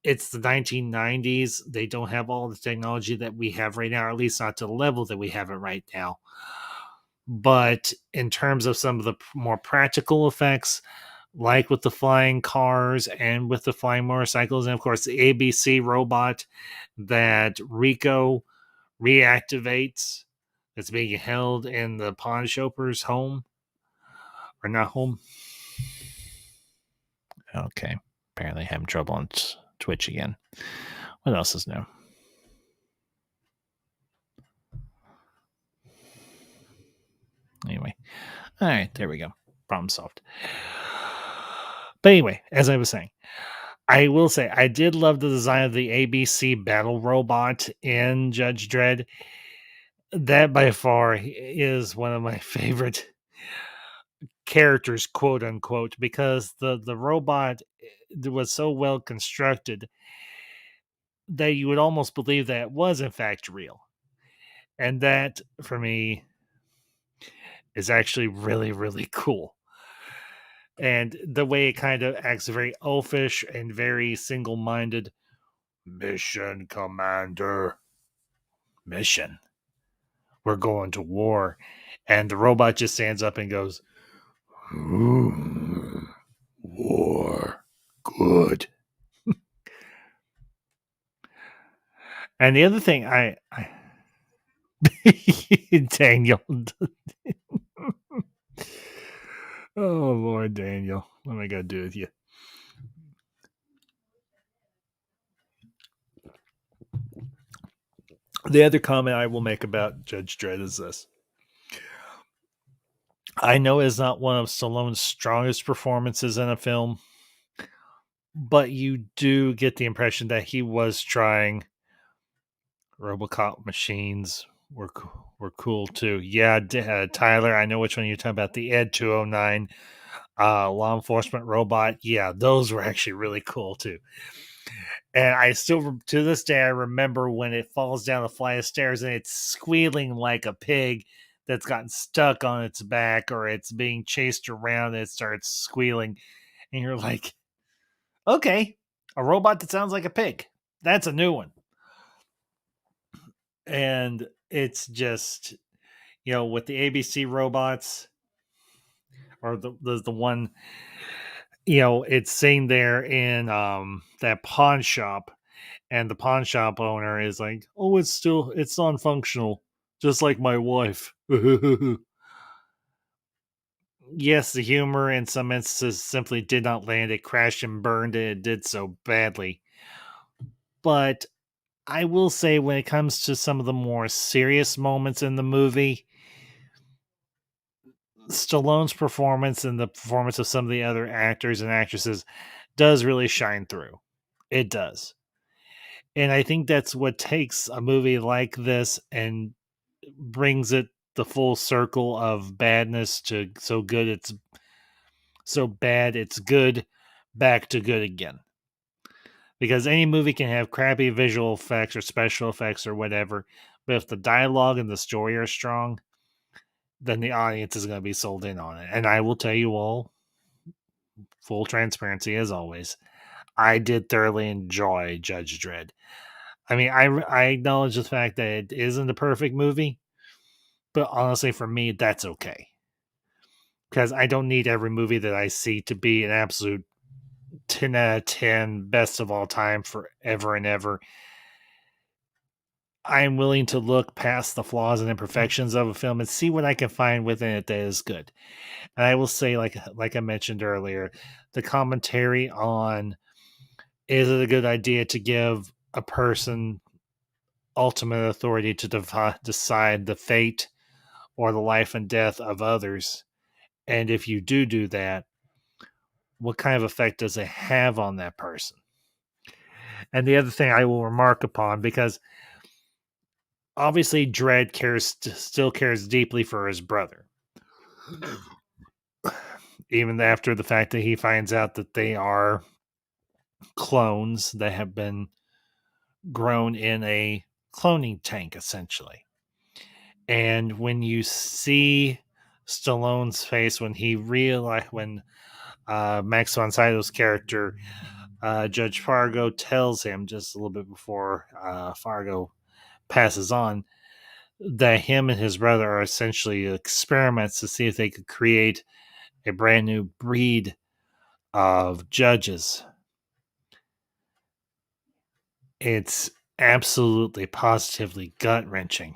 it's the 1990s. They don't have all the technology that we have right now, or at least not to the level that we have it right now. But in terms of some of the more practical effects, like with the flying cars and with the flying motorcycles, and of course the ABC robot that Rico reactivates, that's being held in the pawn shopper's home, or not home. Okay, apparently having trouble on Twitch again. What else is new? Anyway, all right, there we go. Problem solved. But anyway, as I was saying, I will say I did love the design of the ABC battle robot in Judge Dredd. That by far is one of my favorite characters, quote unquote, because the robot was so well constructed that you would almost believe that it was in fact real. And that for me is actually really, really cool. And the way it kind of acts very oafish and very single-minded. Mission, Commander. Mission. We're going to war. And the robot just stands up and goes, war. Good. And the other thing I Daniel. Oh, Lord, Daniel. What am I going to do with you? The other comment I will make about Judge Dredd is this. I know it's not one of Stallone's strongest performances in a film, but you do get the impression that he was trying. RoboCop machines were cool too. Yeah, Tyler, I know which one you're talking about. The Ed 209 law enforcement robot. Yeah, those were actually really cool too. And I still, to this day, I remember when it falls down a flight of stairs and it's squealing like a pig that's gotten stuck on its back, or it's being chased around and it starts squealing. And you're like, okay, a robot that sounds like a pig. That's a new one. And it's just, with the ABC robots, or the one, it's sitting there in that pawn shop, and the pawn shop owner is like, oh, it's non-functional, just like my wife. Yes, the humor in some instances simply did not land. It crashed and burned, and it did so badly. But I will say, when it comes to some of the more serious moments in the movie, Stallone's performance and the performance of some of the other actors and actresses does really shine through. It does. And I think that's what takes a movie like this and brings it the full circle of badness to so bad it's good, back to good again. Because any movie can have crappy visual effects or special effects or whatever, but if the dialogue and the story are strong, then the audience is going to be sold in on it. And I will tell you all, full transparency as always, I did thoroughly enjoy Judge Dredd. I mean, I acknowledge the fact that it isn't a perfect movie, but honestly, for me, that's okay. Because I don't need every movie that I see to be an absolute 10 out of 10 best of all time forever and ever. I'm willing to look past the flaws and imperfections of a film and see what I can find within it that is good. And I will say, like I mentioned earlier, the commentary on, is it a good idea to give a person ultimate authority to decide the fate or the life and death of others? And if you do that, what kind of effect does it have on that person? And the other thing I will remark upon, because obviously Dredd still cares deeply for his brother, even after the fact that he finds out that they are clones that have been grown in a cloning tank, essentially. And when you see Stallone's face when he realized, when Max von Sydow's character, Judge Fargo, tells him just a little bit before Fargo passes on, that him and his brother are essentially experiments to see if they could create a brand new breed of judges. It's absolutely positively gut wrenching.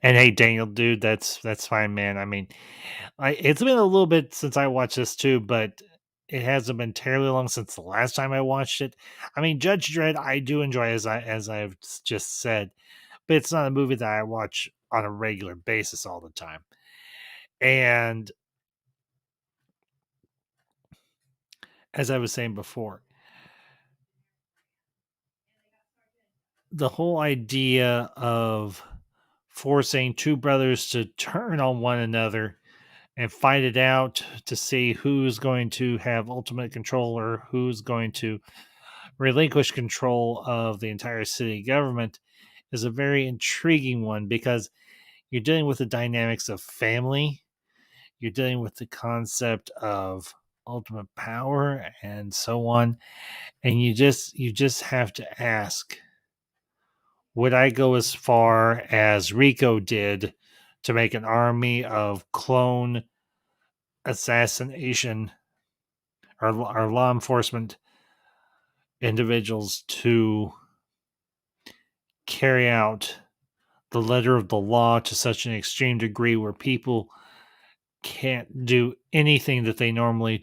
And hey, Daniel, dude, that's fine, man. I mean, it's been a little bit since I watched this too, but it hasn't been terribly long since the last time I watched it. I mean, Judge Dredd, I do enjoy, as I've just said, but it's not a movie that I watch on a regular basis all the time. And as I was saying before, the whole idea of forcing two brothers to turn on one another and fight it out to see who's going to have ultimate control or who's going to relinquish control of the entire city government is a very intriguing one, because you're dealing with the dynamics of family, you're dealing with the concept of ultimate power and so on, and you just have to ask, would I go as far as Rico did to make an army of clone assassination or law enforcement individuals to carry out the letter of the law to such an extreme degree where people can't do anything that they normally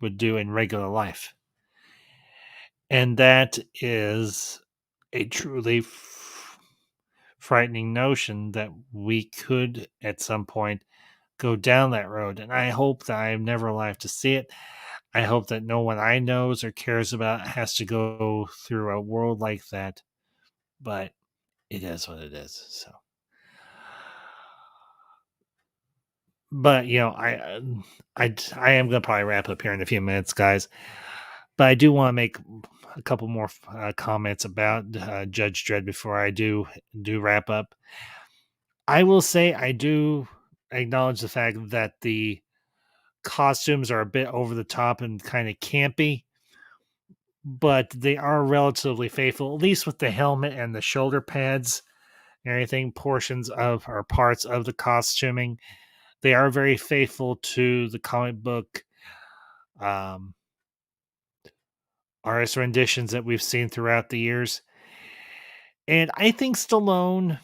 would do in regular life? And that is a truly frightening notion that we could at some point go down that road. And I hope that I'm never alive to see it. I hope that no one I knows or cares about has to go through a world like that. But it is what it is. So, but I am gonna probably wrap up here in a few minutes, guys. But I do want to make a couple more comments about Judge Dredd before I do wrap up. I will say I do acknowledge the fact that the costumes are a bit over the top and kind of campy, but they are relatively faithful, at least with the helmet and the shoulder pads and everything, portions of or parts of the costuming. They are very faithful to the comic book um, artist renditions that we've seen throughout the years. And I think Stallone,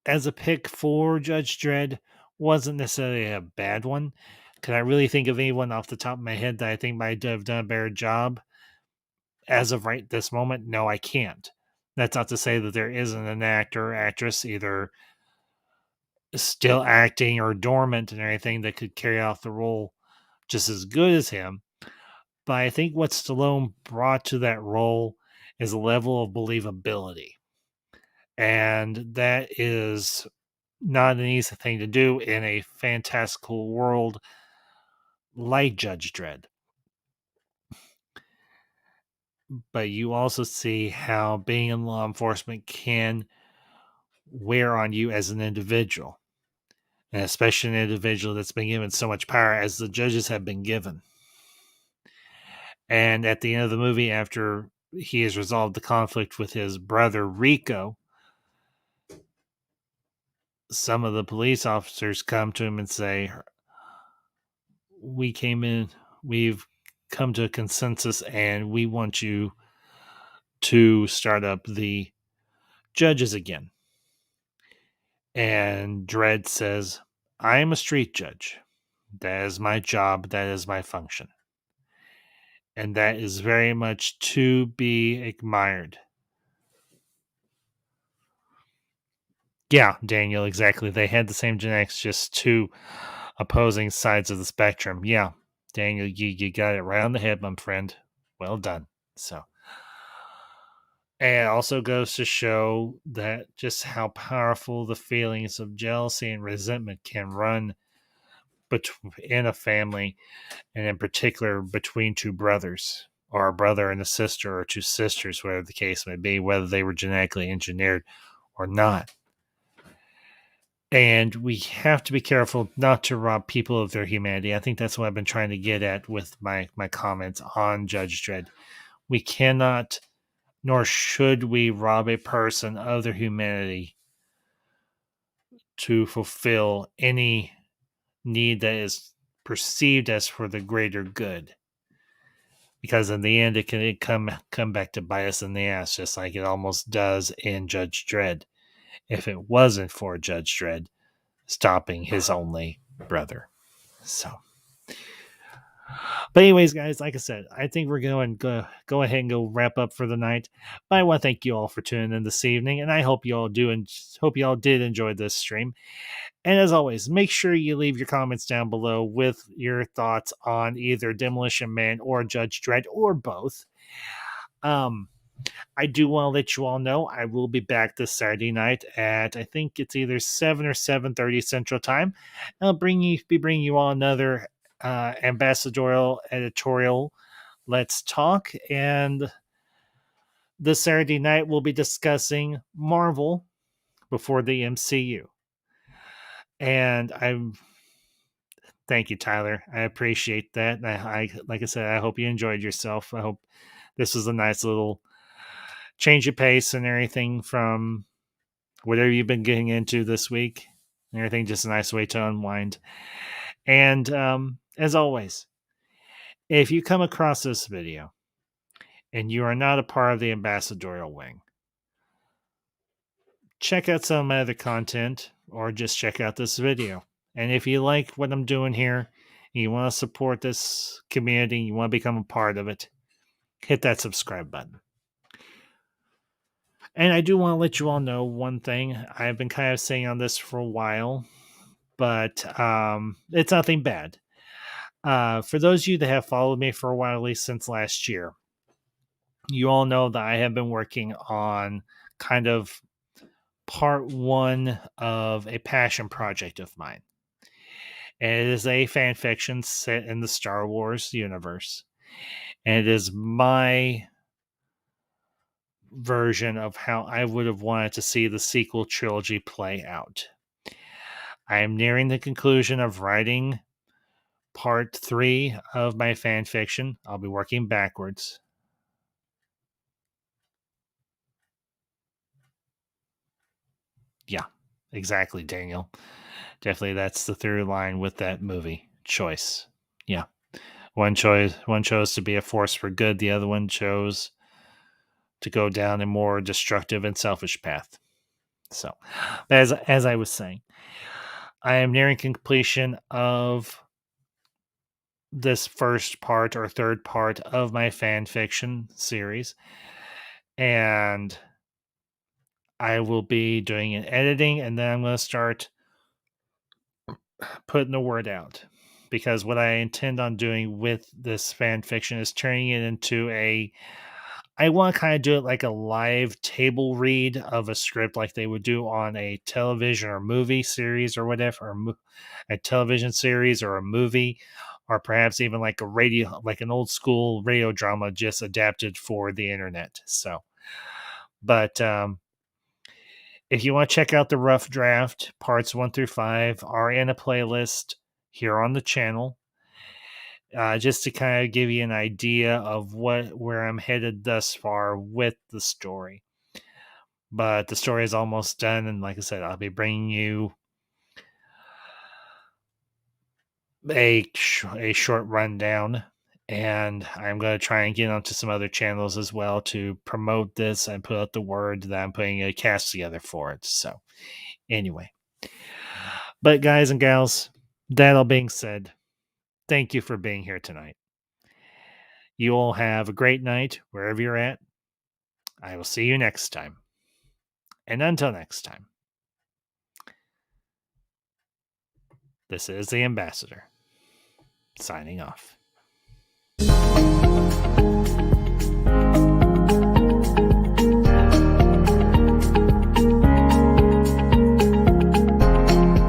as a pick for Judge Dredd, wasn't necessarily a bad one. Can I really think of anyone off the top of my head that I think might have done a better job as of right this moment? No, I can't. That's not to say that there isn't an actor or actress either still acting or dormant and anything that could carry off the role just as good as him. But I think what Stallone brought to that role is a level of believability. And that is not an easy thing to do in a fantastical world like Judge Dredd. But you also see how being in law enforcement can wear on you as an individual, and especially an individual that's been given so much power as the judges have been given. And at the end of the movie, after he has resolved the conflict with his brother Rico, some of the police officers come to him and say, we've come to a consensus and we want you to start up the judges again. And Dredd says, I am a street judge. That is my job. That is my function. And that is very much to be admired. Yeah, Daniel, exactly. They had the same genetics, just two opposing sides of the spectrum. Yeah, Daniel, you got it right on the head, my friend. Well done. So, and it also goes to show that just how powerful the feelings of jealousy and resentment can run in a family, and in particular between two brothers, or a brother and a sister, or two sisters, whatever the case may be, whether they were genetically engineered or not. And we have to be careful not to rob people of their humanity. I think that's what I've been trying to get at with my comments on Judge Dredd. We cannot, nor should we, rob a person of their humanity to fulfill any need that is perceived as for the greater good. Because in the end, it can come back to bite us in the ass, just like it almost does in Judge Dredd. If it wasn't for Judge Dredd stopping his only brother. So, but anyways, guys, like I said, I think we're going to go ahead and go wrap up for the night. But I want to thank you all for tuning in this evening, and I hope you all did enjoy this stream. And as always, make sure you leave your comments down below with your thoughts on either Demolition Man or Judge Dredd or both. I do want to let you all know I will be back this Saturday night at, I think it's either 7 or 7:30 Central Time. I'll be bringing you all another ambassadorial editorial Let's Talk, and this Saturday night we'll be discussing Marvel before the MCU. And thank you, Tyler. I appreciate that. I like I said, I hope you enjoyed yourself. I hope this was a nice little change of pace and everything from whatever you've been getting into this week. And everything, just a nice way to unwind. And as always, if you come across this video and you are not a part of the ambassadorial wing, check out some of my other content or just check out this video. And if you like what I'm doing here, and you want to support this community, you want to become a part of it, hit that subscribe button. And I do want to let you all know one thing. I've been kind of saying on this for a while, but it's nothing bad. For those of you that have followed me for a while, at least since last year, you all know that I have been working on kind of part one of a passion project of mine. And it is a fan fiction set in the Star Wars universe. And it is my version of how I would have wanted to see the sequel trilogy play out. I am nearing the conclusion of writing part 3 of my fan fiction. I'll be working backwards. Yeah, exactly, Daniel. Definitely that's the through line with that movie choice. Yeah. One chose to be a force for good, the other one chose to go down a more destructive and selfish path. So, as I was saying, I am nearing completion of this first part or third part of my fan fiction series, and I will be doing an editing, and then I'm going to start putting the word out, because what I intend on doing with this fan fiction is turning it into I want to kind of do it like a live table read of a script, like they would do on a television or movie series or whatever, or a television series or a movie, or perhaps even like a radio, like an old school radio drama just adapted for the internet. So, but if you want to check out the rough draft, parts 1 through 5 are in a playlist here on the channel. Just to kind of give you an idea of where I'm headed thus far with the story. But the story is almost done, and like I said, I'll be bringing you a short rundown, and I'm going to try and get onto some other channels as well to promote this and put out the word that I'm putting a cast together for it. So, anyway. But guys and gals, that all being said, thank you for being here tonight. You all have a great night wherever you're at. I will see you next time. And until next time, this is the Ambassador, signing off.